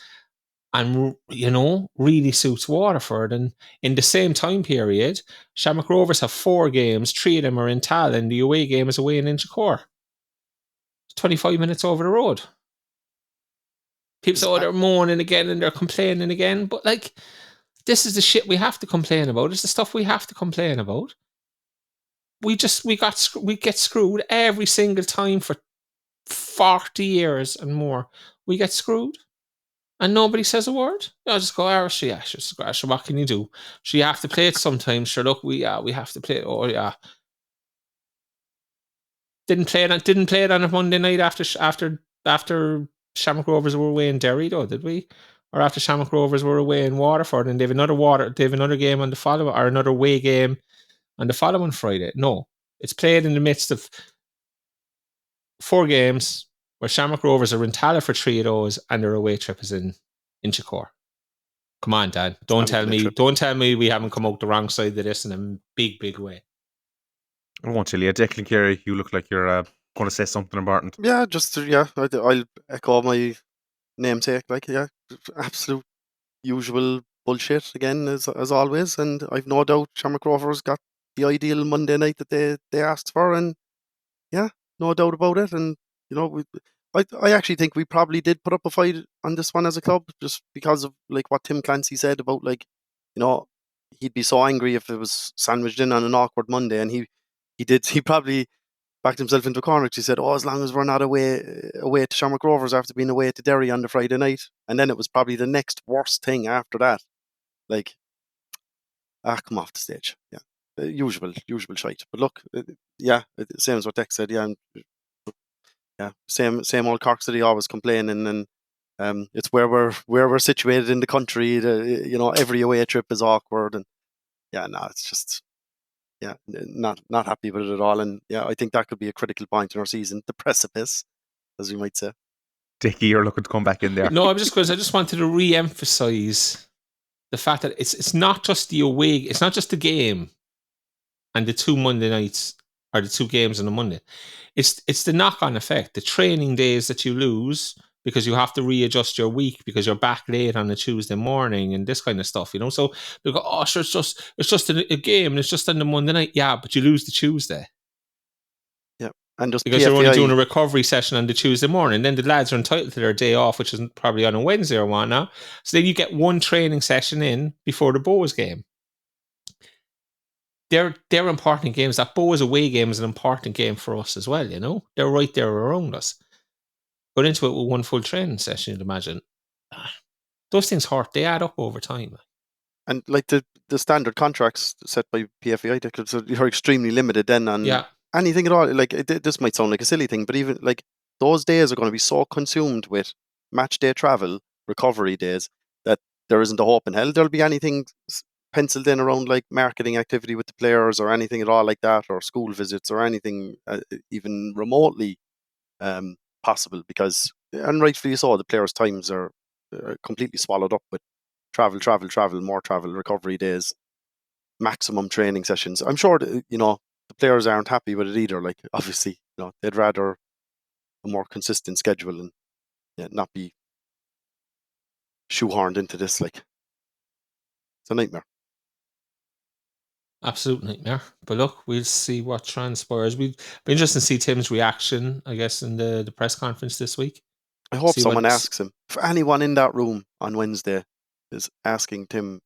[SPEAKER 5] And, you know, really suits Waterford. And in the same time period, Shamrock Rovers have 4 games. 3 of them are in Tal, and the away game is away in Inchicore. It's 25 minutes over the road. People say, oh, they're moaning again and they're complaining again. But, like, this is the shit we have to complain about. It's the stuff we have to complain about. We get screwed every single time for 40 years and more. We get screwed. And nobody says a word. I just go, what can you do? So you have to play it sometimes. Sure, look, we have to play it. Oh yeah. Didn't play it on a Monday night after Shamrock Rovers were away in Derry, though, did we? Or after Shamrock Rovers were away in Waterford, and they have another game on the following, or another away game on the following Friday. No, it's played in the midst of 4 games, where Shamrock Rovers are in Tala for 3 of those, and their away trip is in Inchicore. Come on, Dan. Don't tell me we haven't come out the wrong side of this in a big, big way.
[SPEAKER 2] I won't tell you. Declan Carey, you look like you're going to say something important.
[SPEAKER 3] Yeah, I'll echo my namesake. Like, yeah, absolute usual bullshit again, as always. And I've no doubt Shamrock Rovers got the ideal Monday night that they asked for, and yeah, no doubt about it. And you know, I actually think we probably did put up a fight on this one as a club, just because of like what Tim Clancy said about, like, you know, he'd be so angry if it was sandwiched in on an awkward Monday, and he probably backed himself into a corner because he said, oh, as long as we're not away to Shamrock Rovers after being away to Derry on the Friday night. And then it was probably the next worst thing after that. Like, come off the stage. Yeah. Usual shite. But look, yeah, same as what Deck said. Yeah, same old Cork City always complaining, and it's where we're situated in the country. You know, every away trip is awkward, and yeah, no, it's just not happy with it at all. And yeah, I think that could be a critical point in our season, the precipice, as we might say.
[SPEAKER 2] Dickie, you're looking to come back in there.
[SPEAKER 5] No, I just wanted to re-emphasize the fact that it's not just the away, it's not just the game and the 2 Monday nights, or the 2 games on a Monday. It's the knock-on effect, the training days that you lose because you have to readjust your week because you're back late on a Tuesday morning and this kind of stuff, you know. So they go, oh, sure, it's just a game and it's just on the Monday night. Yeah, but you lose the Tuesday.
[SPEAKER 3] Yeah, and just
[SPEAKER 5] because you're only doing a recovery session on the Tuesday morning. Then the lads are entitled to their day off, which is probably on a Wednesday or whatnot. So then you get one training session in before the Bows game. They're important games. That Bows away game is an important game for us as well, you know. They're right there around us. Got into it with one full training session, you'd imagine. Those things hurt. They add up over time.
[SPEAKER 3] And like the standard contracts set by PFAI, you're extremely limited then on anything at all. Like, this might sound like a silly thing, but even like those days are going to be so consumed with match day travel, recovery days, that there isn't a hope in hell there'll be anything penciled in around like marketing activity with the players or anything at all like that, or school visits or anything even remotely possible, because, and rightfully so, the players' times are completely swallowed up with travel, more travel, recovery days, maximum training sessions. I'm sure that, you know, the players aren't happy with it either. Like, obviously, you know, they'd rather a more consistent schedule and not be shoehorned into this. Like, it's a nightmare.
[SPEAKER 5] Absolute nightmare. But look, we'll see what transpires. We'll be interested to see Tim's reaction, I guess, in the press conference this week.
[SPEAKER 3] I hope someone asks him. If anyone in that room on Wednesday is asking Tim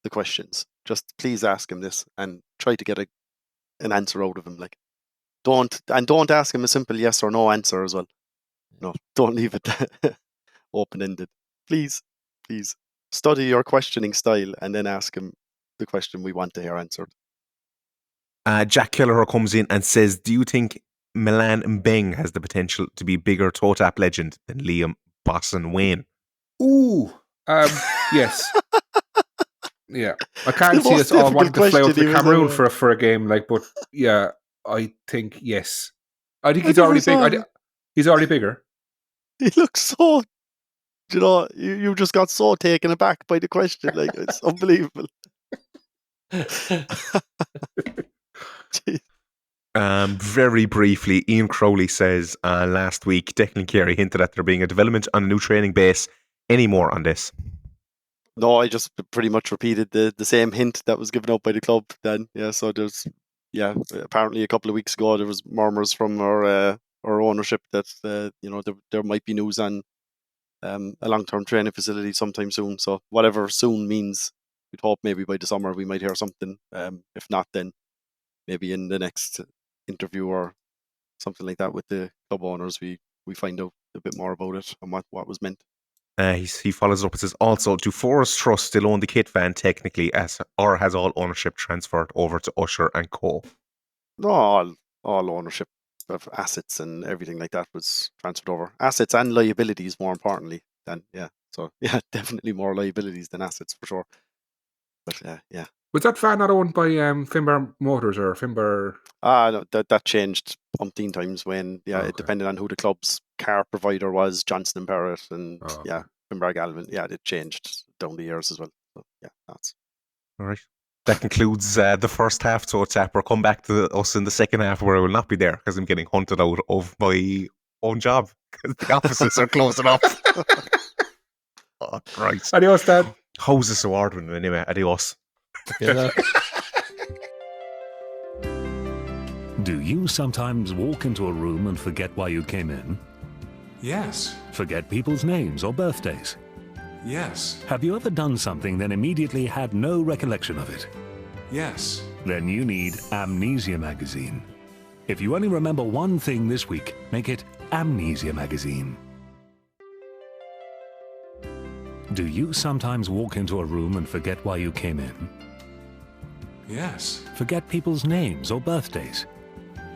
[SPEAKER 3] the questions. Just please ask him this and try to get an answer out of him. Like, don't ask him a simple yes or no answer as well. No, don't leave it open-ended. Please study your questioning style and then ask him the question we want to hear answered.
[SPEAKER 2] Jack Kelleher comes in and says, do you think Milan Mbengbag has the potential to be a bigger TOTAP legend than Liam Bosson Wayne?
[SPEAKER 4] Ooh, yes. Yeah, I can't
[SPEAKER 3] The
[SPEAKER 4] see
[SPEAKER 3] most
[SPEAKER 4] us all wanting to
[SPEAKER 3] difficult
[SPEAKER 4] fly out
[SPEAKER 3] question
[SPEAKER 4] to
[SPEAKER 3] he was
[SPEAKER 4] Cameroon
[SPEAKER 3] ever-
[SPEAKER 4] for a game, like. But yeah, I think yes. I think
[SPEAKER 3] I
[SPEAKER 4] he's
[SPEAKER 3] never
[SPEAKER 4] already
[SPEAKER 3] saw
[SPEAKER 4] big.
[SPEAKER 3] him.
[SPEAKER 4] He's already bigger.
[SPEAKER 3] He looks so, you just got so taken aback by the question. Like, it's unbelievable. Jeez.
[SPEAKER 2] Very briefly, Ian Crowley says last week Declan Carey hinted at there being a development on a new training base. Any more on this?
[SPEAKER 3] No, I just pretty much repeated the same hint that was given out by the club then. Yeah, so apparently a couple of weeks ago there was murmurs from our ownership that there might be news on a long-term training facility sometime soon. So whatever soon means, we'd hope maybe by the summer we might hear something. If not, then maybe in the next interview or something like that with the club owners, we find out a bit more about it and what was meant.
[SPEAKER 2] He follows up and says, also, do Forest Trust still own the kit van technically, or has all ownership transferred over to Usher and Co?
[SPEAKER 3] No, all ownership of assets and everything like that was transferred over. Assets and liabilities, more importantly. So definitely more liabilities than assets for sure. But yeah.
[SPEAKER 4] Was that van not owned by Finbar Motors or Finbar?
[SPEAKER 3] No, that changed umpteen times when
[SPEAKER 4] Okay.
[SPEAKER 3] it depended on who the club's car provider was, Johnson and Barrett, and
[SPEAKER 4] Okay.
[SPEAKER 3] Mbengbag Alvin. Yeah, it changed down the years as well. So that's
[SPEAKER 2] All right. That concludes the first half TOTAP. We'll come back to us in the second half where I will not be there because I'm getting hunted out of my own job because the offices are closing up. Oh, Christ.
[SPEAKER 4] Adios, Dad.
[SPEAKER 2] How's this award winning anyway? Adios.
[SPEAKER 5] Good luck.
[SPEAKER 8] Do you sometimes walk into a room and forget why you came in?
[SPEAKER 9] Yes.
[SPEAKER 8] Forget people's names or birthdays?
[SPEAKER 9] Yes.
[SPEAKER 8] Have you ever done something then immediately had no recollection of it?
[SPEAKER 9] Yes.
[SPEAKER 8] Then you need Amnesia Magazine. If you only remember one thing this week, make it Amnesia Magazine. Do you sometimes walk into a room and forget why you came in?
[SPEAKER 9] Yes.
[SPEAKER 8] Forget people's names or birthdays?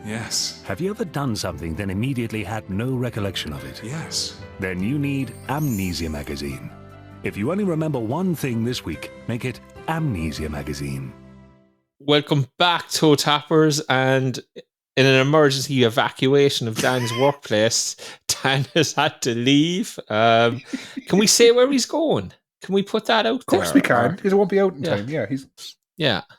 [SPEAKER 9] Yes.
[SPEAKER 8] Have you ever done something then immediately had no recollection of it?
[SPEAKER 9] Yes.
[SPEAKER 8] Then you need Amnesia Magazine. If you only remember one thing this week, make it Amnesia Magazine.
[SPEAKER 5] Welcome back, toe tappers, and in an emergency evacuation of Dan's workplace, Dan has had to leave. Can we say where he's going? Can we put that out
[SPEAKER 4] Of course
[SPEAKER 5] there?
[SPEAKER 4] we can, because it won't be out in
[SPEAKER 5] Yeah.
[SPEAKER 4] time. Yeah,
[SPEAKER 5] Yeah.
[SPEAKER 3] my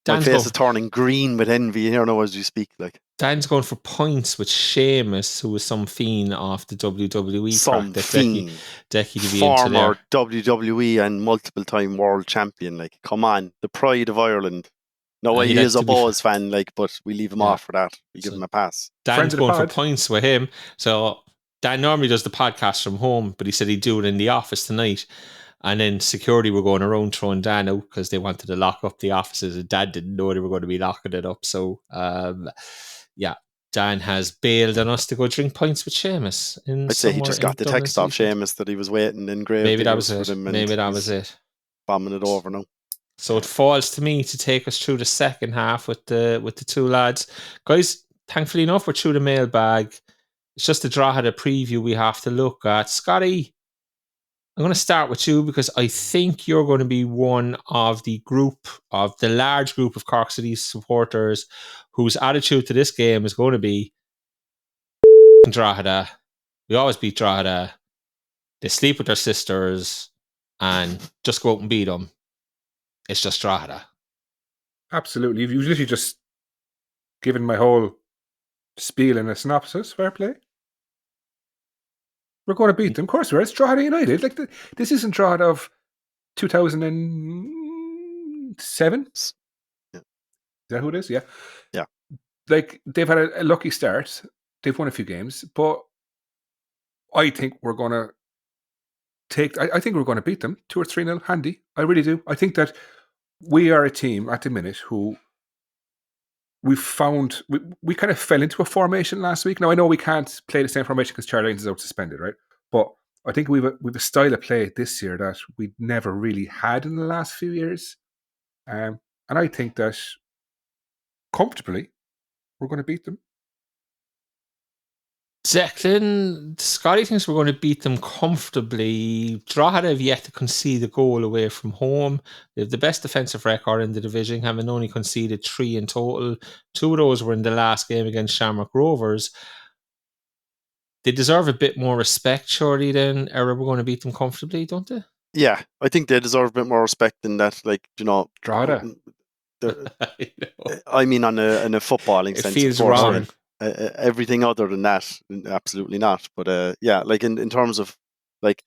[SPEAKER 5] Dan's
[SPEAKER 3] face
[SPEAKER 5] going,
[SPEAKER 3] is turning green with envy here now as you speak. Like,
[SPEAKER 5] Dan's going for points with Sheamus, who was some fiend off the WWE
[SPEAKER 3] some
[SPEAKER 5] track that
[SPEAKER 3] fiend,
[SPEAKER 5] Decky to be into
[SPEAKER 3] former
[SPEAKER 5] there.
[SPEAKER 3] WWE and multiple-time world champion. Like, come on, the pride of Ireland. No,
[SPEAKER 5] And
[SPEAKER 3] he
[SPEAKER 5] he'd have
[SPEAKER 3] is a
[SPEAKER 5] to be-
[SPEAKER 3] Bows fan, like, but we leave him
[SPEAKER 5] Yeah.
[SPEAKER 3] off for that. We give
[SPEAKER 5] So-
[SPEAKER 3] him a pass.
[SPEAKER 5] Dan's
[SPEAKER 4] Friends of the
[SPEAKER 5] going for
[SPEAKER 4] pod.
[SPEAKER 5] points with him. So Dan normally does the podcast from home, but he said he'd do it in the office tonight. And then security were going around throwing Dan out because they wanted to lock up the offices. And Dad didn't know they were going to be locking it up. So, Dan has bailed on us to go drink pints with Sheamus.
[SPEAKER 3] I'd say he just got the text off Sheamus that he was waiting in grave.
[SPEAKER 5] Maybe that was
[SPEAKER 3] diggers
[SPEAKER 5] it.
[SPEAKER 3] with him, and
[SPEAKER 5] Maybe that
[SPEAKER 3] he's
[SPEAKER 5] was it.
[SPEAKER 3] bombing it over now.
[SPEAKER 5] So it falls to me to take us through the second half with the two lads. Guys, thankfully enough, we're through the mailbag. It's just a Drogheda preview we have to look at. Scotty, I'm going to start with you because I think you're going to be one of the large group of Cork City supporters whose attitude to this game is going to be Drogheda. We always beat Drogheda. They sleep with their sisters and just go out and beat them. It's just Drogheda.
[SPEAKER 4] absolutely. You've literally just given my whole spiel in a synopsis. Fair play. We're going to beat them. Of course we are. It's Drogheda United. Like this isn't Drogheda of 2007. Is
[SPEAKER 3] Yeah.
[SPEAKER 4] that who it is? Yeah.
[SPEAKER 3] Yeah.
[SPEAKER 4] Like they've had a lucky start. They've won a few games, but I think we're going to I think we're going to beat them 2 or 3-0 handy. I really do. I think that we are a team at the minute who we found we kind of fell into a formation last week. Now I know we can't play the same formation because Charlie is out suspended, right? But I think we've a style of play this year that we never really had in the last few years, and I think that comfortably we're going to beat them.
[SPEAKER 5] Declan, Scotty thinks we're going to beat them comfortably. Drogheda have yet to concede a goal away from home. They have the best defensive record in the division, having only conceded 3 in total. 2 of those were in the last game against Shamrock Rovers. They deserve a bit more respect, surely, than we're going to beat them comfortably, don't they?
[SPEAKER 3] Yeah, I think they deserve a bit more respect than that. Like,
[SPEAKER 4] Drogheda.
[SPEAKER 3] I mean, on a footballing sense,
[SPEAKER 5] it feels
[SPEAKER 3] of course,
[SPEAKER 5] wrong.
[SPEAKER 3] right? Everything other than that, absolutely not. But yeah, like in terms of like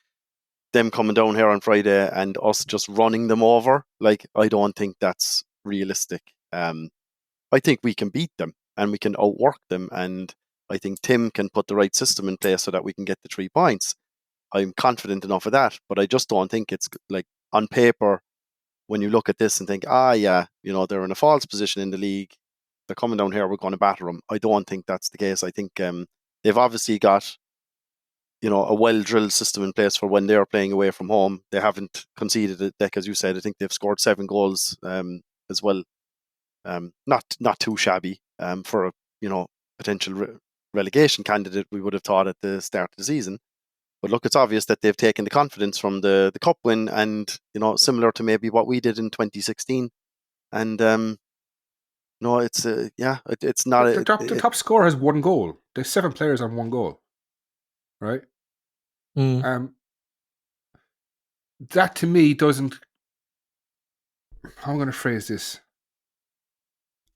[SPEAKER 3] them coming down here on Friday and us just running them over, like I don't think that's realistic. I think we can beat them and we can outwork them, and I think Tim can put the right system in place so that we can get the 3 points. I'm confident enough of that, but I just don't think it's like on paper when you look at this and think, yeah, they're in a false position in the league. They're coming down here, we're going to batter them. I don't think that's the case. I think they've obviously got, a well-drilled system in place for when they're playing away from home. They haven't conceded a deck, as you said. I think they've scored 7 goals as well. Not too shabby for a potential relegation candidate, we would have thought at the start of the season. But look, it's obvious that they've taken the confidence from the cup win, and similar to maybe what we did in 2016. And no, it's it's not.
[SPEAKER 4] The top scorer has 1 goal. There's 7 players on 1 goal, right? That to me doesn't. How am I going to phrase this?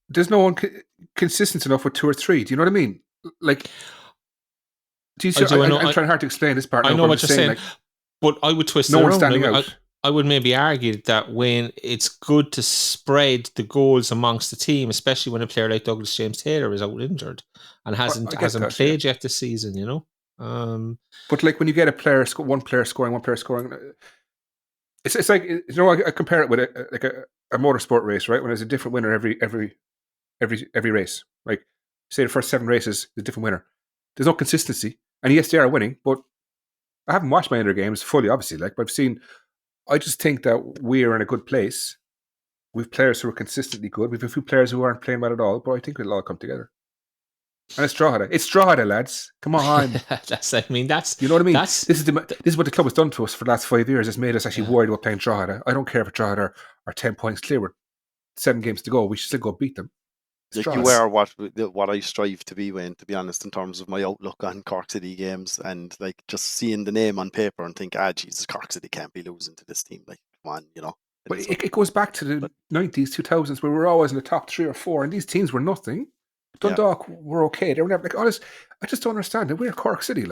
[SPEAKER 4] There's no one consistent enough with 2 or 3. Do you know what I mean? Like, I'm trying hard to explain this part.
[SPEAKER 5] I know what you're saying, but I would twist
[SPEAKER 4] no
[SPEAKER 5] it
[SPEAKER 4] one
[SPEAKER 5] around.
[SPEAKER 4] standing out.
[SPEAKER 5] I would maybe argue that when it's good to spread the goals amongst the team, especially when a player like Douglas James Taylor is out injured and hasn't played yet this season,
[SPEAKER 4] But like when you get one player scoring, it's like I compare it with a motorsport race, right? When there's a different winner every race. Like say the first 7 races, there's a different winner. There's no consistency, and yes, they are winning, but I haven't watched my other games fully, obviously. But I've seen. I just think that we're in a good place. We've players who are consistently good. We've a few players who aren't playing well at all, but I think it'll all come together. And it's Drogheda. It's Drogheda, lads. Come on.
[SPEAKER 5] That's you
[SPEAKER 4] know what I mean? This is what the club has done to us for the last 5 years. It's made us actually worried about playing Drogheda. I don't care if Drogheda are 10 points clear with 7 games to go. We should still go beat them.
[SPEAKER 3] Like you are what I strive to be, Wayne, to be honest, in terms of my outlook on Cork City games, and like just seeing the name on paper and think, Jesus, Cork City can't be losing to this team. Like, come on,
[SPEAKER 4] But it goes back to the 90s, 2000s, where we were always in the top 3 or 4, and these teams were nothing. Dundalk were okay. They were never like honest. I just don't understand it. We're Cork City,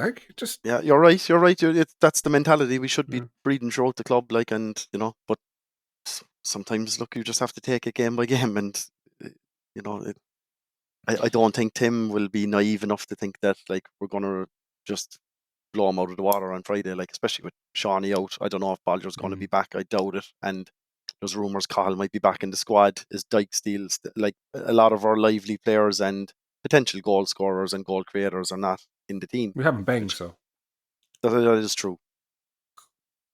[SPEAKER 3] yeah, you're right. That's the mentality we should be breeding throughout the club, but sometimes look, you just have to take it game by game, and I don't think Tim will be naive enough to think that we're gonna just blow him out of the water on Friday, especially with Shawnee out. I don't know if Bolger's going to be back. I doubt it. And there's rumours Cahill might be back in the squad. Is Dyke still a lot of our lively players and potential goal scorers and goal creators are not in the team.
[SPEAKER 4] We haven't banged, so
[SPEAKER 3] that is true.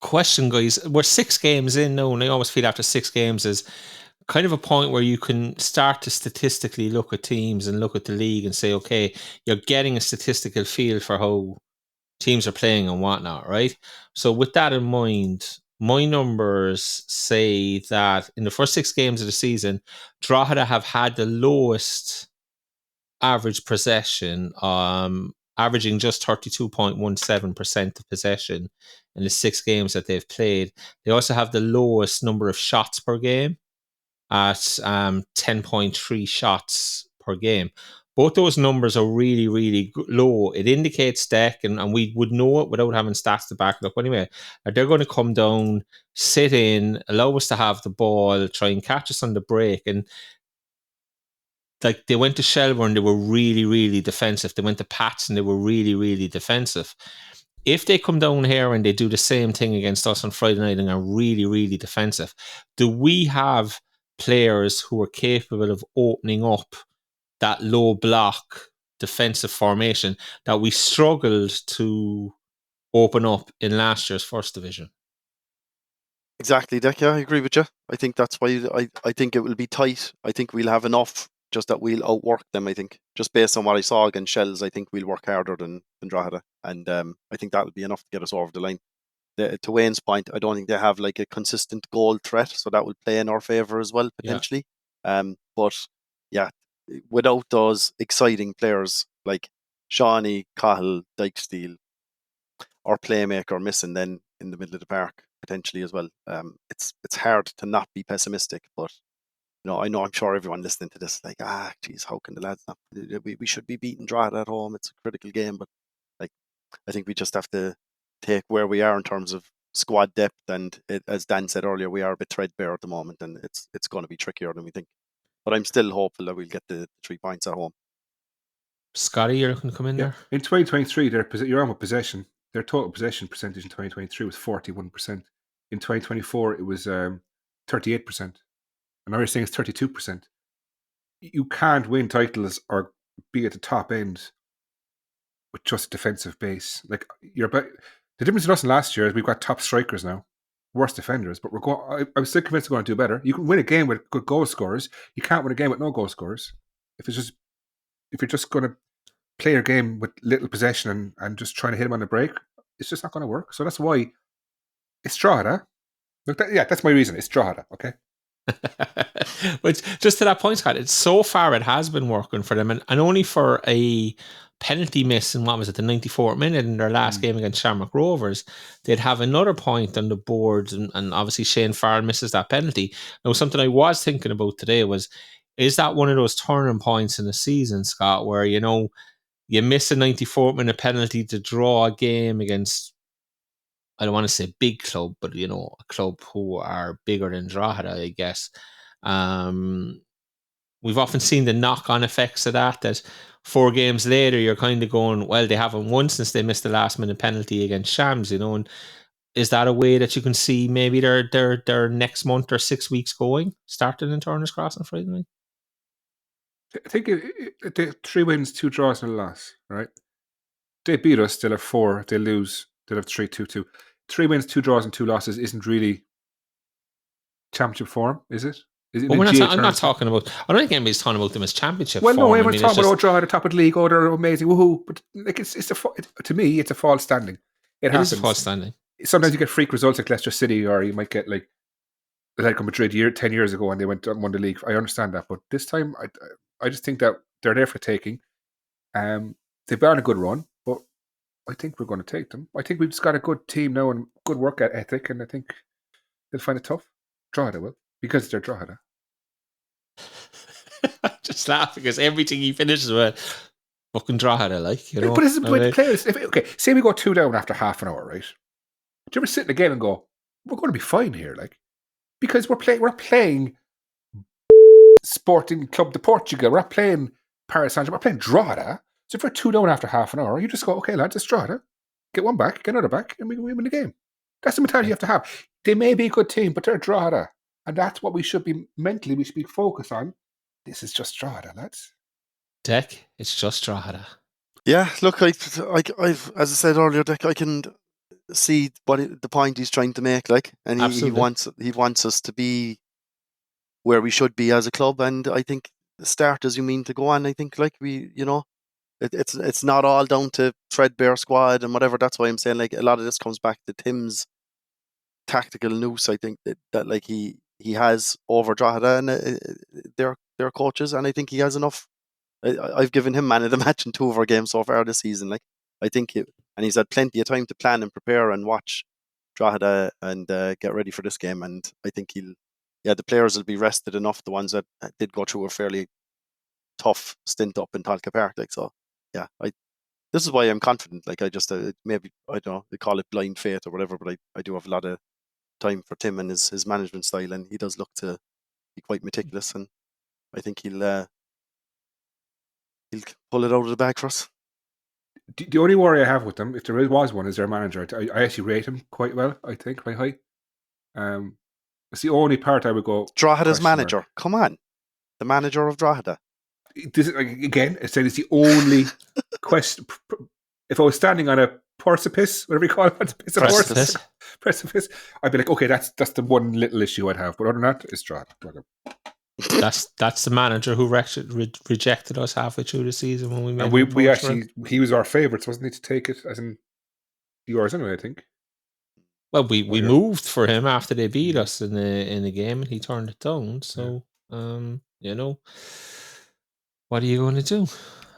[SPEAKER 5] Question, guys. We're 6 games in now, and I always feel after 6 games is kind of a point where you can start to statistically look at teams and look at the league and say, okay, you're getting a statistical feel for how teams are playing and whatnot, right? So with that in mind, my numbers say that in the first 6 games of the season, Drogheda have had the lowest average possession, averaging just 32.17% of possession in the 6 games that they've played. They also have the lowest number of shots per game at 10.3 shots per game. Both those numbers are really, really low. It indicates Deck, and we would know it without having stats to back it up anyway. They're going to come down, sit in, allow us to have the ball, try and catch us on the break. And they went to Shelbourne, they were really, really defensive. They went to Pats and they were really, really defensive. if they come down here and they do the same thing against us on Friday night and are really, really defensive, do we have players who are capable of opening up that low block defensive formation that we struggled to open up in last year's first division?
[SPEAKER 3] Exactly, Decky. I agree with you. I think that's why I think it will be tight. I think we'll have enough, just that we'll outwork them. I think just based on what I saw against Shells, I think we'll work harder than Drogheda, and I think that'll be enough to get us over the line. To Wayne's point, I don't think they have like a consistent goal threat, so that will play in our favour as well potentially. But yeah, without those exciting players like Shawnee, Cahill, Dykesteele, or playmaker missing then in the middle of the park potentially as well, it's hard to not be pessimistic. But I'm sure everyone listening to this like, geez, how can the lads not? We should be beating Drogheda at home. It's a critical game, but like I think we just have to take where we are in terms of squad depth, and as Dan said earlier, we are a bit threadbare at the moment, and it's going to be trickier than we think. But I'm still hopeful that we'll get the 3 points at home.
[SPEAKER 5] Scotty, you're looking to come in there?
[SPEAKER 4] In 2023, you're on with possession. Their total possession percentage in 2023 was 41%. In 2024, it was 38%. And now you're saying it's 32%. You can't win titles or be at the top end with just defensive base. Like the difference in us and last year is we've got top strikers now, worse defenders. But I was still convinced we're going to do better. You can win a game with good goal scorers. You can't win a game with no goal scorers. If you're just going to play your game with little possession and just trying to hit them on the break, it's just not going to work. So that's why it's Drogheda. Look, that's my reason. It's Drogheda, okay?
[SPEAKER 5] But just to that point, Scott, so far it has been working for them, and only for a penalty miss in, what was it, the 94th minute in their last game against Shamrock Rovers, they'd have another point on the board, and obviously Shane Farrell misses that penalty. Now, something I was thinking about today was, is that one of those turning points in the season, Scott, where, you miss a 94th minute penalty to draw a game against, I don't want to say big club, but, a club who are bigger than Drogheda, I guess. We've often seen the knock-on effects of that 4 games later, you're kind of going, well, they haven't won since they missed the last-minute penalty against Shams, and is that a way that you can see maybe their next month or 6 weeks going, starting in Turner's Cross on Friday night?
[SPEAKER 4] I think the 3 wins, 2 draws, and a loss, right? They beat us, they'll have 4. If they lose, they'll have 3-2-2. 3 wins, 2 draws, and 2 losses isn't really championship form, is it?
[SPEAKER 5] Well, I'm not talking about. I don't think anybody's talking about them as championship form.
[SPEAKER 4] Well, no, everyone's talking about Drogheda, top of the league, they're amazing, woohoo! But like, to me, it's a false standing. It happens.
[SPEAKER 5] Is a false standing.
[SPEAKER 4] Sometimes you get freak results like Leicester City, or you might get like Atletico Madrid 10 years ago, and they won the league. I understand that, but this time, I just think that they're there for taking. They've been on a good run, but I think we're going to take them. I think we've just got a good team now and good work ethic, and I think they'll find it tough. Drogheda will, because they're Drogheda.
[SPEAKER 5] Just laugh because everything he finishes with, fucking Drogheda, like,
[SPEAKER 4] But this is the players. Say we go 2 down after half an hour, right? Do you ever sit in a game and go, we're going to be fine here, like, because we're playing Sporting Club de Portugal, we're not playing Paris Saint-Germain, we're playing Drogheda. So if we're 2 down after half an hour, you just go, okay, lads, it's Drogheda. Get one back, get another back, and we can win the game. That's the mentality you have to have. They may be a good team, but they're Drogheda. And that's what we should be focused on. This is just Drogheda, lads.
[SPEAKER 5] Deck, it's just Drogheda.
[SPEAKER 3] Yeah, look, I've as I said earlier, Deck, I can see the point he's trying to make, like, and he wants us to be where we should be as a club, and I think the starters you mean to go on. I think, like, it's not all down to threadbare squad and whatever. That's why I'm saying, like, a lot of this comes back to Tim's tactical nous. I think that like he has over Drogheda and their coaches, and I think he has enough. I've given him man of the match in 2 of our games so far this season. Like, I think and he's had plenty of time to plan and prepare and watch Drogheda and get ready for this game. And I think the players will be rested enough. The ones that did go through a fairly tough stint up in Talca Park. Like, so, yeah, this is why I'm confident. Like, I just maybe, I don't know, they call it blind faith or whatever, but I do have a lot of time for Tim and his management style, and he does look to be quite meticulous, and I think he'll pull it out of the bag for us.
[SPEAKER 4] The only worry I have with them, if there was one, is their manager. I actually rate him quite well, I think, quite high. It's the only part I would go.
[SPEAKER 3] Drogheda's
[SPEAKER 4] question mark.
[SPEAKER 3] manager. Come on. The manager of Drogheda.
[SPEAKER 4] This is, again, I said it's the only question. If I was standing on a precipice, whatever you call it, precipice, I'd be like, okay, that's the one little issue I'd have. But other than that, it's Drogheda.
[SPEAKER 5] That's the manager who rejected us halfway through the season when we made.
[SPEAKER 4] And we actually, he was our favourites, wasn't he, to take it? As in yours, anyway, I think.
[SPEAKER 5] Well, we moved for him after they beat us in the game, and he turned it down. So, what are you going to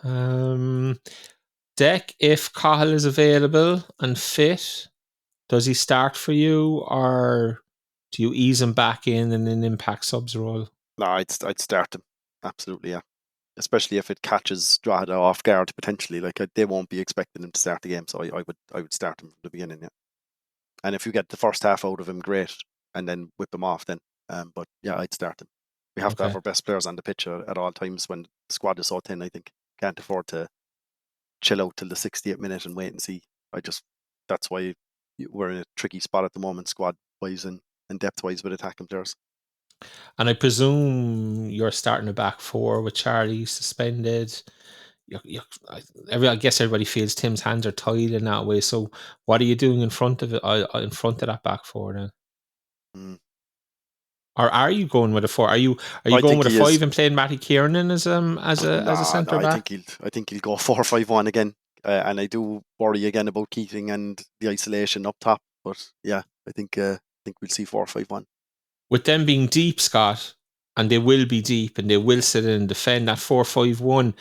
[SPEAKER 5] do? Deck, if Cahill is available and fit, does he start for you, or do you ease him back in an impact subs role?
[SPEAKER 3] No, I'd start him. Absolutely, yeah. Especially if it catches Drogheda off guard potentially. Like they won't be expecting him to start the game, so I would start him from the beginning, yeah. And if you get the first half out of him, great, and then whip him off then. But yeah, I'd start him. We have to have our best players on the pitch at all times when the squad is so thin, I think. Can't afford to chill out till the 68th minute and wait and see. That's why we're in a tricky spot at the moment, squad-wise and depth-wise with attacking players.
[SPEAKER 5] And I presume you're starting a back four with Charlie suspended. I guess everybody feels Tim's hands are tied in that way. So what are you doing in front of it? In front of that back four then? Or are you going with a four? Are you going with a five and playing Matty Kiernan as a centre back?
[SPEAKER 3] I think he'll go 4-5-1 again. And I do worry again about Keating and the isolation up top. But yeah, I think we'll see 4-5-1.
[SPEAKER 5] With them being deep, Scott, and they will be deep, and they will sit in and defend that 4-5-1.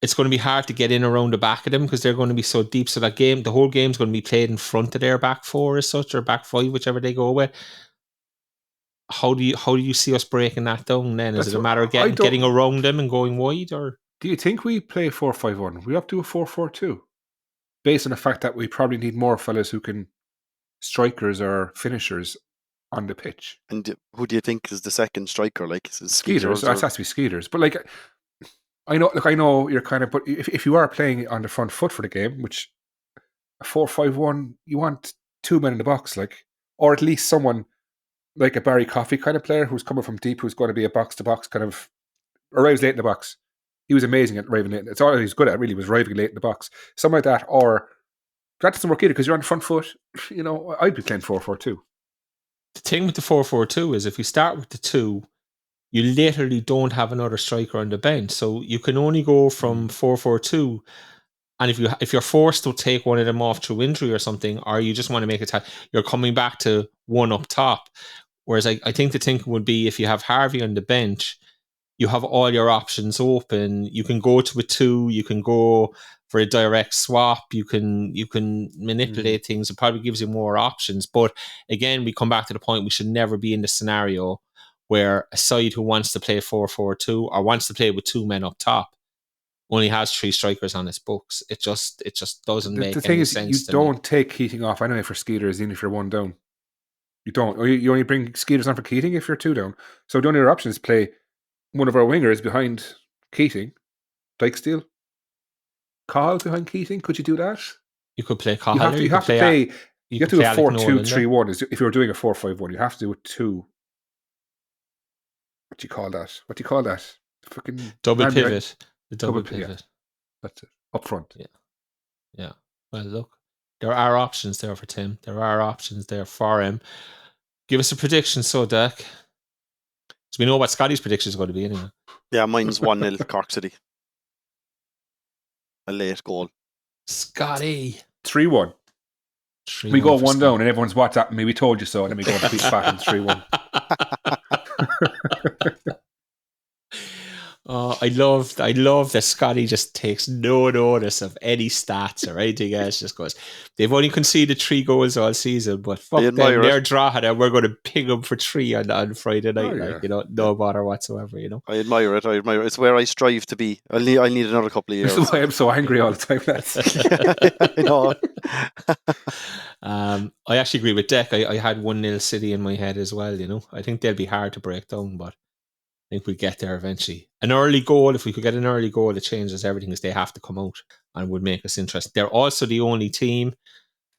[SPEAKER 5] It's going to be hard to get in around the back of them because they're going to be so deep. So the whole game's going to be played in front of their back four as such, or back five, whichever they go with. How do you see us breaking that down then? Is it a matter of getting around them and going wide, or
[SPEAKER 4] do you think we play 4-5-1? We have to do a 4-4-2, based on the fact that we probably need more fellas who can strikers or finishers on the pitch.
[SPEAKER 3] And who do you think is the second striker? Like
[SPEAKER 4] Skeeters? It has to be Skeeters. But like, I know you're kind of. But if you are playing on the front foot for the game, which a 4-5-1, you want two men in the box, like, or at least someone like a Barry Coffey kind of player who's coming from deep, who's going to be a box-to-box kind of, arrives late in the box. He was amazing at arriving late. It's all he was good at, really, was arriving late in the box. Something like that, or that doesn't work either because you're on the front foot. I'd be playing 4-4-2.
[SPEAKER 5] The thing with the 4-4-2 is if you start with the two, you literally don't have another striker on the bench. So you can only go from 4-4-2. And if you're forced to take one of them off through injury or something, or you just want to make it, you're coming back to one up top. Whereas I think the thinking would be if you have Harvey on the bench, you have all your options open. You can go to a two, you can go for a direct swap, you can manipulate things. It probably gives you more options. But again, we come back to the point we should never be in the scenario where a side who wants to play 4-4-2 or wants to play with two men up top only has three strikers on its books. It just doesn't make any sense.
[SPEAKER 4] The thing is, you don't take Keating off anyway for Skeeters, even if you're one down. You don't. Or you only bring Skeeters on for Keating if you're two down. So the only other option is play one of our wingers behind Keating. Dykesdale. Cahill behind Keating. Could you do that?
[SPEAKER 5] You could play Cahill.
[SPEAKER 4] You have to do a 4-2-3-1. If you're doing a 4-5-1, you have to do a two. What do you call that? Fucking
[SPEAKER 5] double pivot. The double pivot.
[SPEAKER 4] Yeah. That's it. Up front.
[SPEAKER 5] Yeah. Well, look, there are options there for Tim. There are options there for him. Give us a prediction, so Deck. So we know what Scotty's prediction is going to be anyway.
[SPEAKER 3] Yeah, mine's 1-0 Cork City. A late goal.
[SPEAKER 5] Scotty.
[SPEAKER 4] 3-1. We go one down and everyone's WhatsApping me, we told you so, and then we go and beat back in 3-1.
[SPEAKER 5] I love that Scotty just takes no notice of any stats or anything else. Just goes, they've only conceded 3 goals all season, but fuck them, they're Drogheda. We're going to ping them for 3 on Friday night. No bother whatsoever.
[SPEAKER 3] I admire it. It's where I strive to be. I need another couple of years.
[SPEAKER 4] That's why I'm so angry all the time, lads.
[SPEAKER 3] I know.
[SPEAKER 5] I actually agree with Deck. I had 1-0 City in my head as well. I think they'll be hard to break down, but think we get there eventually. An early goal, if we could get an early goal, it changes everything because they have to come out and would make us interesting. They're also the only team,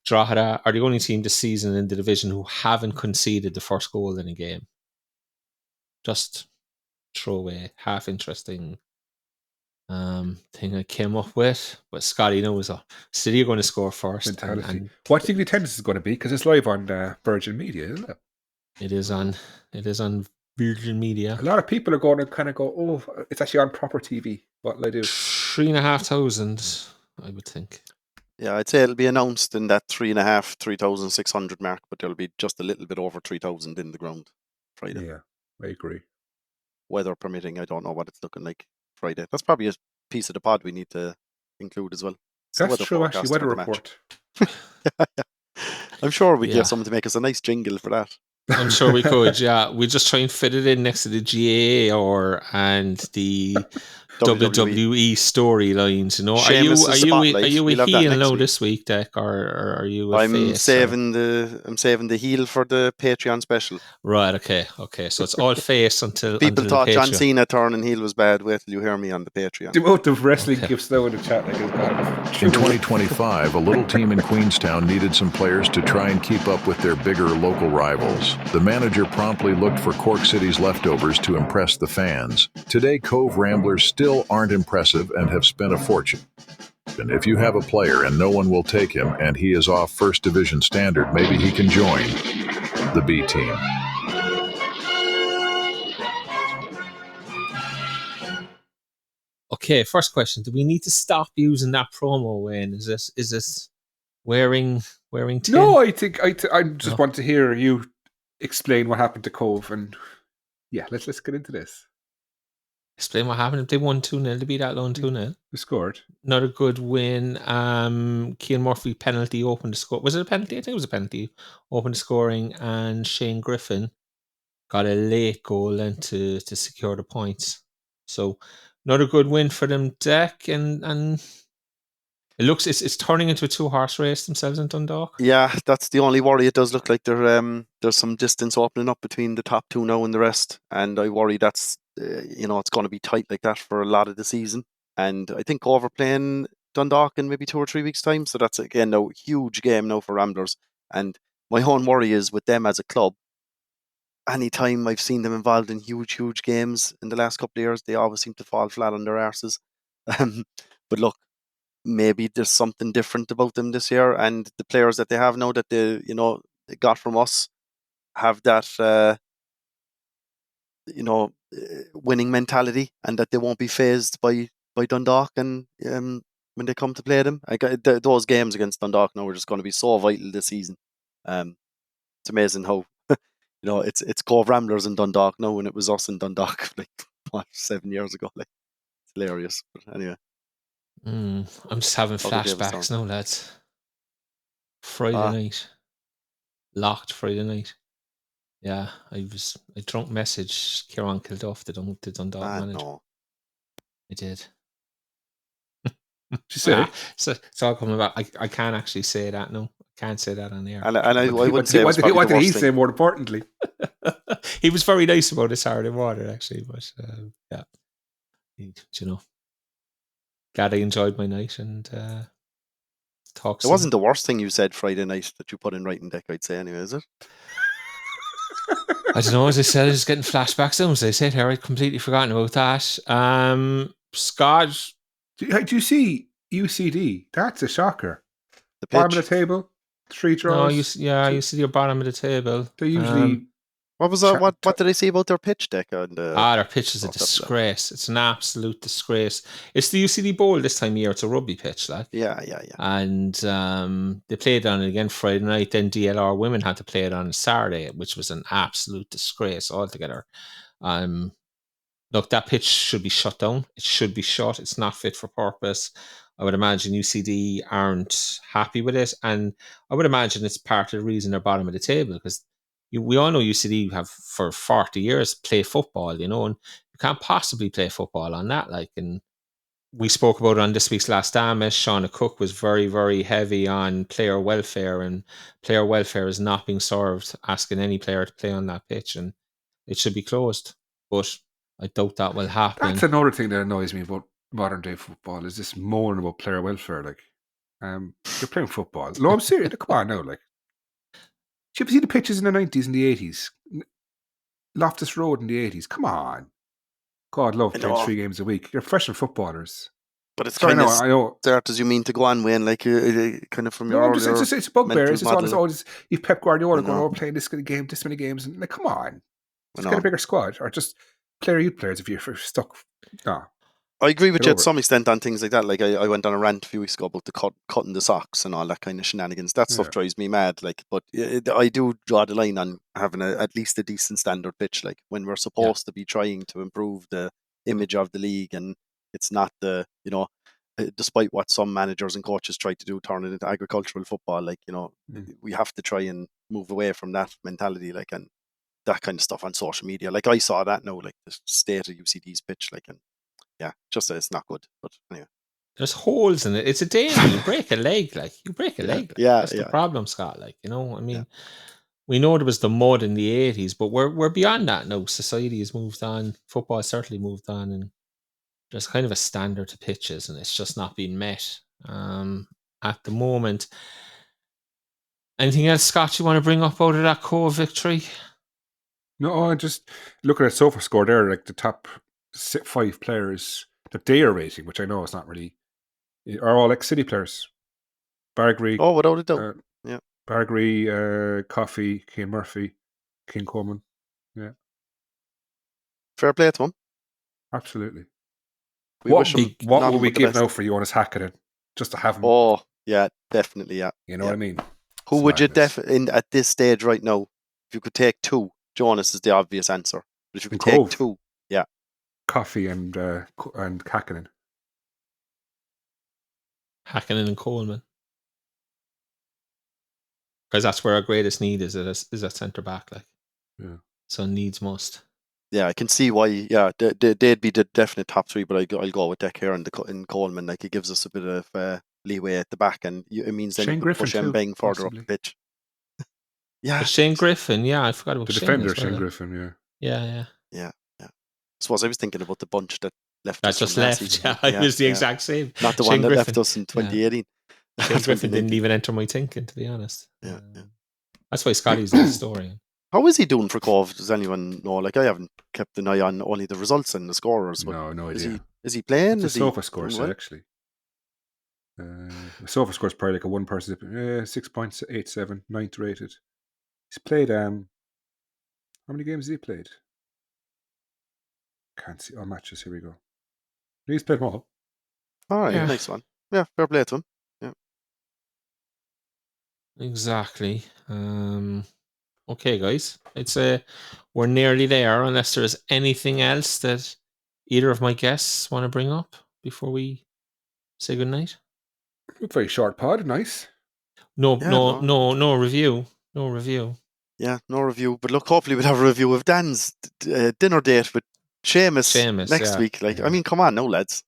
[SPEAKER 5] Drogheda are the only team this season in the division who haven't conceded the first goal in a game. Just throw away half interesting thing I came up with. But Scotty knows City are going to score first.
[SPEAKER 4] Mentality. What do you think the attendance is going to be? Because it's live on Virgin Media, isn't it?
[SPEAKER 5] It is on Virgin Media.
[SPEAKER 4] A lot of people are going to kind of go, oh, it's actually on proper TV. What'll I do?
[SPEAKER 5] 3,500, I would think.
[SPEAKER 3] Yeah, I'd say it'll be announced in that 3,600 mark, but there'll be just a little bit over 3,000 in the ground Friday.
[SPEAKER 4] Yeah, I agree.
[SPEAKER 3] Weather permitting, I don't know what it's looking like Friday. That's probably a piece of the pod we need to include as well.
[SPEAKER 4] That's true, actually. Weather report.
[SPEAKER 3] I'm sure we get someone to make us a nice jingle for that.
[SPEAKER 5] I'm sure we could, yeah. We just try and fit it in next to the GAA and the WWE storylines. You know, are you a heel now this week, Deck, or are you?
[SPEAKER 3] I'm saving the heel for the Patreon special.
[SPEAKER 5] Right. Okay. So it's all face until
[SPEAKER 3] people
[SPEAKER 5] until
[SPEAKER 3] thought
[SPEAKER 5] the
[SPEAKER 3] John Cena turning heel was bad. Wait till you hear me on the Patreon.
[SPEAKER 4] The amount of wrestling gifts now in the chat.
[SPEAKER 10] In 2025, a little team in Queenstown needed some players to try and keep up with their bigger local rivals. The manager promptly looked for Cork City's leftovers to impress the fans. Today, Cove Ramblers still aren't impressive and have spent a fortune. And if you have a player and no one will take him and he is off First Division standard, maybe he can join the B team.
[SPEAKER 5] Okay, first question. Do we need to stop using that promo, Wayne? Is this wearing tin?
[SPEAKER 4] No, I just want to hear you explain what happened to Cove, and yeah, let's get into this.
[SPEAKER 5] Explain what happened. They won 2-0. They beat Athlone 2-0.
[SPEAKER 4] They scored.
[SPEAKER 5] Not a good win. Cian Murphy penalty opened the score. Was it a penalty? I think it was a penalty. Opened the scoring, and Shane Griffin got a late goal then to secure the points. So not a good win for them, Deck, and it looks it's turning into a 2-horse race themselves in Dundalk.
[SPEAKER 3] Yeah, that's the only worry. It does look like there's some distance opening up between the top two now and the rest, and I worry that's it's going to be tight like that for a lot of the season. And I think overplaying Dundalk in maybe 2 or 3 weeks' time. So that's again a huge game now for Ramblers. And my own worry is with them as a club. Anytime I've seen them involved in huge games in the last couple of years, they always seem to fall flat on their arses. But look, maybe there's something different about them this year, and the players that they have now that they got from us have that winning mentality, and that they won't be fazed by Dundalk. And when they come to play them, those games against Dundalk now are just going to be so vital this season. It's amazing how it's Cove Ramblers in Dundalk now, and it was us in Dundalk like 7 years ago. Like, it's hilarious. But anyway.
[SPEAKER 5] I'm just having flashbacks now, lads. Friday night. Locked Friday night. Yeah, I drunk message Kieran Kilduff, the Dundalk manager.
[SPEAKER 3] No.
[SPEAKER 5] I did.
[SPEAKER 4] She said
[SPEAKER 5] so it's all coming back. I can't actually say that, no. I can't say that on the air.
[SPEAKER 3] And I wouldn't say
[SPEAKER 4] what did he say, more importantly?
[SPEAKER 5] He was very nice about his Saturday morning, actually, but yeah. Glad I enjoyed my night and talk.
[SPEAKER 3] It wasn't the worst thing you said Friday night that you put in writing, Deck, I'd say, anyway, is it?
[SPEAKER 5] I don't know, as I said, I was getting flashbacks now, as I said here. I'd completely forgotten about that. Scott.
[SPEAKER 4] Do you see UCD? That's a shocker.
[SPEAKER 3] The pitch.
[SPEAKER 4] Bottom of the table, 3 draws.
[SPEAKER 5] No, you see your bottom of the table.
[SPEAKER 4] They usually...
[SPEAKER 3] What was that? What did they say about their pitch, Deck?
[SPEAKER 5] Their pitch is a disgrace. It's an absolute disgrace. It's the UCD Bowl this time of year. It's a rugby pitch, like.
[SPEAKER 3] Yeah.
[SPEAKER 5] And they played on it again Friday night. Then DLR women had to play it on Saturday, which was an absolute disgrace altogether. Look, that pitch should be shut down. It should be shut. It's not fit for purpose. I would imagine UCD aren't happy with it, and I would imagine it's part of the reason they're bottom of the table, because we all know UCD have for 40 years play football, and you can't possibly play football on that. And we spoke about it on this week's Last Dame. Shauna Cook was very, very heavy on player welfare, and player welfare is not being served, asking any player to play on that pitch, and it should be closed. But I doubt that will happen.
[SPEAKER 4] That's another thing that annoys me about modern day football is this moaning about player welfare. Like, you're playing football. No, I'm serious. Come on now. Like, did you ever see the pitches in the 90s and the 80s? Loftus Road in the 80s. Come on. God love playing 3 games a week. You're professional footballers.
[SPEAKER 3] But it's
[SPEAKER 4] Sorry,
[SPEAKER 3] kind of
[SPEAKER 4] I know.
[SPEAKER 3] start as you mean to go on, Wayne, like kind of from your
[SPEAKER 4] No, it's a bugbear. It's
[SPEAKER 3] mental
[SPEAKER 4] always you've Pep Guardiola
[SPEAKER 3] I
[SPEAKER 4] going,
[SPEAKER 3] know.
[SPEAKER 4] oh, playing this many games. And like, come on.
[SPEAKER 3] I
[SPEAKER 4] Just
[SPEAKER 3] know.
[SPEAKER 4] get a bigger squad. Or just youth players if you're stuck. No.
[SPEAKER 3] I agree with
[SPEAKER 4] Get
[SPEAKER 3] you
[SPEAKER 4] over
[SPEAKER 3] to some extent on things like that. Like I went on a rant a few weeks ago about the cutting the socks and all that kind of shenanigans. That stuff drives me mad. Like, but I do draw the line on having at least a decent standard pitch. Like when we're supposed to be trying to improve the image of the league, and it's not despite what some managers and coaches try to do, turn it into agricultural football. Like we have to try and move away from that mentality. Like and that kind of stuff on social media. Like I saw that now, like the state of UCD's pitch, like and. Yeah, just that it's not good. But anyway.
[SPEAKER 5] There's holes in it. It's a danger. You break a leg, like. That's the problem, Scott. Like, I mean, we know there was the mud in the 80s, but we're beyond that now. Society has moved on. Football has certainly moved on, and there's kind of a standard to pitches, and it's just not being met at the moment. Anything else, Scott, you want to bring up out of that Cove victory?
[SPEAKER 4] No, just looking at SofaScore there, like the top 5 players that they are rating, which I know is not really, are all ex-City players. Bargary.
[SPEAKER 3] Oh, without a doubt. Yeah.
[SPEAKER 4] Bargary, Coffey, Cian Murphy, King Coleman. Yeah.
[SPEAKER 3] Fair play to him.
[SPEAKER 4] Absolutely.
[SPEAKER 3] What
[SPEAKER 4] would we give now for Jonas Hakkinen just to have him?
[SPEAKER 3] Oh, yeah, definitely, yeah.
[SPEAKER 4] You know what I mean?
[SPEAKER 3] Who would you at this stage right now, if you could take 2, Jonas is the obvious answer. But if you could take 2, yeah.
[SPEAKER 4] Coffey and Hakkinen.
[SPEAKER 5] Hakkinen and Coleman. Because that's where our greatest need is at centre back, like.
[SPEAKER 4] Yeah.
[SPEAKER 5] So needs must.
[SPEAKER 3] Yeah, I can see why. Yeah, they'd be the definite top 3, but I'll go with Deck here and Coleman. Like it gives us a bit of leeway at the back, and it means then you can push Mbengbag further up the pitch. Yeah,
[SPEAKER 5] but Shane Griffin. Yeah, I forgot about
[SPEAKER 4] the
[SPEAKER 5] Shane
[SPEAKER 4] defender.
[SPEAKER 5] as well.
[SPEAKER 4] Shane Griffin.
[SPEAKER 5] Yeah.
[SPEAKER 3] I suppose I was thinking about the bunch that left.
[SPEAKER 5] That just left. Yeah, it was the exact same.
[SPEAKER 3] Not the one that left us in 2018.
[SPEAKER 5] Shane Griffin didn't even enter my thinking, to be honest.
[SPEAKER 3] Yeah.
[SPEAKER 5] That's why Scotty's the historian.
[SPEAKER 3] How is he doing for Cove? Does anyone know? Like I haven't kept an eye on only the results and the scorers. But
[SPEAKER 4] no idea.
[SPEAKER 3] Is he playing?
[SPEAKER 4] It's a SofaScore set, actually. SofaScore is probably like a one-person 6.87, 9th rated. He's played. How many games has he played? Can't see. Matches. Here we go. He's played more.
[SPEAKER 3] All right, nice one. Yeah, fair play to him. Yeah.
[SPEAKER 5] Exactly. Okay, guys. It's we're nearly there. Unless there's anything else that either of my guests want to bring up before we say goodnight.
[SPEAKER 4] Very short pod. Nice.
[SPEAKER 5] No review. No review.
[SPEAKER 3] Yeah, no review. But look, hopefully we'll have a review of Dan's dinner date with Seamus next week. Like, I mean, come on, no lads.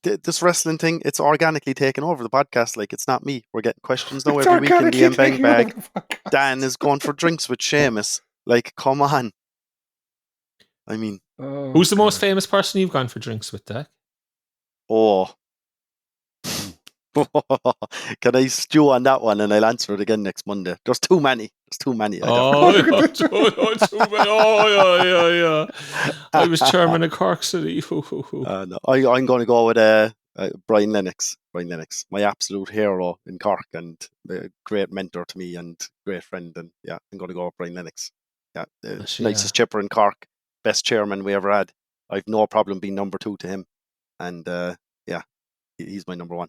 [SPEAKER 3] This wrestling thing, it's organically taken over the podcast. Like, it's not me. We're getting questions now every week in the Mbengbag. Dan is going for drinks with Seamus. Like, come on. I mean,
[SPEAKER 5] who's the most famous person you've gone for drinks with, Dak?
[SPEAKER 3] Oh. Can I stew on that one and I'll answer it again next Monday? There's too many.
[SPEAKER 5] Too many. Yeah. I was chairman of Cork City.
[SPEAKER 3] No, I'm going to go with Brian Lennox. My absolute hero in Cork and a great mentor to me and great friend. And yeah, I'm going to go with Brian Lennox. Yeah, nicest chipper in Cork, best chairman we ever had. I've no problem being number 2 to him. And yeah, he's my number 1.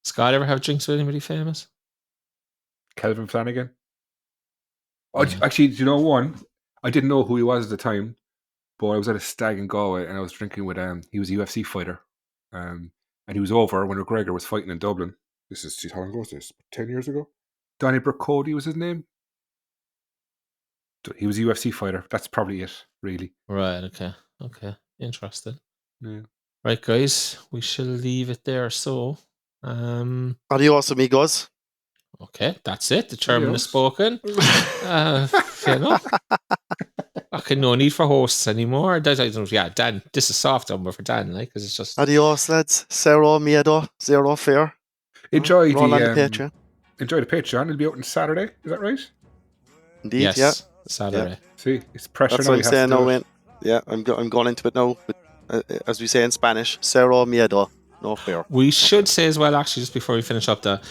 [SPEAKER 5] Scott, ever have drinks with anybody famous?
[SPEAKER 4] Kelvin Flanagan. Actually, do you know one? I didn't know who he was at the time, but I was at a stag in Galway and I was drinking with he was a UFC fighter. And he was over when McGregor was fighting in Dublin. How long ago was this? 10 years ago? Donnybrook Cody was his name. He was a UFC fighter. That's probably it, really.
[SPEAKER 5] Right, okay. Interesting.
[SPEAKER 4] Yeah.
[SPEAKER 5] Right, guys, we shall leave it there. So,
[SPEAKER 3] adios, amigos.
[SPEAKER 5] Okay, that's it. The chairman has spoken. I Okay, no need for hosts anymore. Yeah, Dan, this is soft number for Dan, like, because it's just...
[SPEAKER 3] Adios, lads. Zero miedo, zero fear.
[SPEAKER 4] Enjoy
[SPEAKER 3] Roll on the
[SPEAKER 4] the
[SPEAKER 3] Patreon.
[SPEAKER 4] enjoy the Patreon. It'll be out on Saturday. Is that right?
[SPEAKER 3] Indeed,
[SPEAKER 5] Yes,
[SPEAKER 3] yeah.
[SPEAKER 5] Saturday.
[SPEAKER 3] Yeah.
[SPEAKER 4] See, it's pressure.
[SPEAKER 3] That's
[SPEAKER 4] now.
[SPEAKER 3] what I'm
[SPEAKER 4] You have
[SPEAKER 3] saying
[SPEAKER 4] to do
[SPEAKER 3] now,
[SPEAKER 4] it.
[SPEAKER 3] Wayne. Yeah, I'm going into it now. But, as we say in Spanish, cero miedo, no fear.
[SPEAKER 5] We should say as well, actually, just before we finish up, look,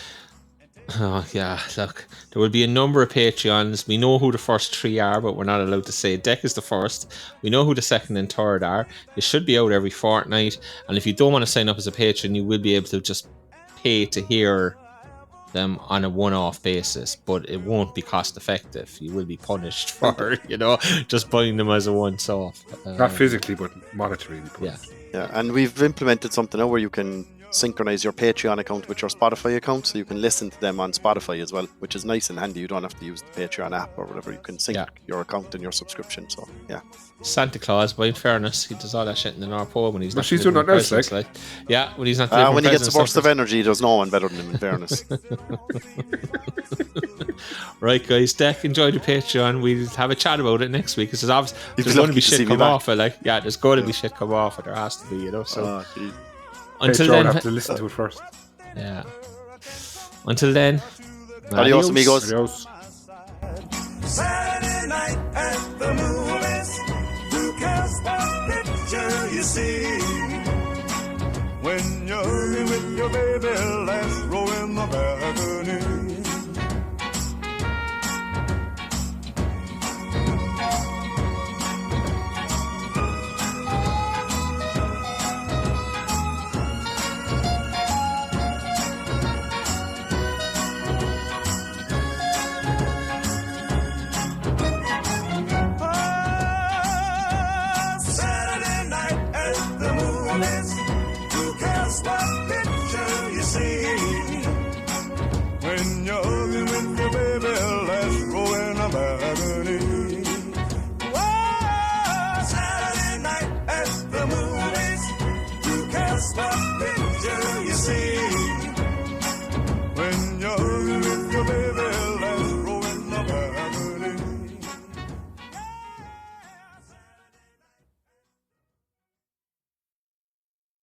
[SPEAKER 5] there will be a number of Patreons. We know who the first 3 are, but we're not allowed to say. Deck is the first. We know who the second and third are. It should be out every fortnight. And if you don't want to sign up as a patron, you will be able to just pay to hear them on a one-off basis, but it won't be cost effective. You will be punished for, just buying them as a once-off.
[SPEAKER 4] Not physically, but monetarily.
[SPEAKER 3] Yeah, and we've implemented something now where you can synchronize your Patreon account with your Spotify account, so you can listen to them on Spotify as well, which is nice and handy. You don't have to use the Patreon app or whatever. You can sync your account and your subscription. So yeah,
[SPEAKER 5] Santa Claus, but in fairness, he does all that shit in the North Pole when he's not.
[SPEAKER 4] But she's doing nothing else,
[SPEAKER 5] like. Yeah, when he's not.
[SPEAKER 3] When he gets a burst of energy, there's no one better than him. In fairness.
[SPEAKER 5] Right, guys, Deck, enjoy the Patreon. We'll have a chat about it next week, because there's going to be shit come off it. Like, yeah, there's going to be shit come off it. There has to be, So until then,
[SPEAKER 4] have to listen to it first.
[SPEAKER 5] Yeah. Until then,
[SPEAKER 3] adios, amigos.
[SPEAKER 4] Adios.
[SPEAKER 11] Saturday night at the movies. Who cares what picture you see? When you're with your baby, let's roll in the balcony.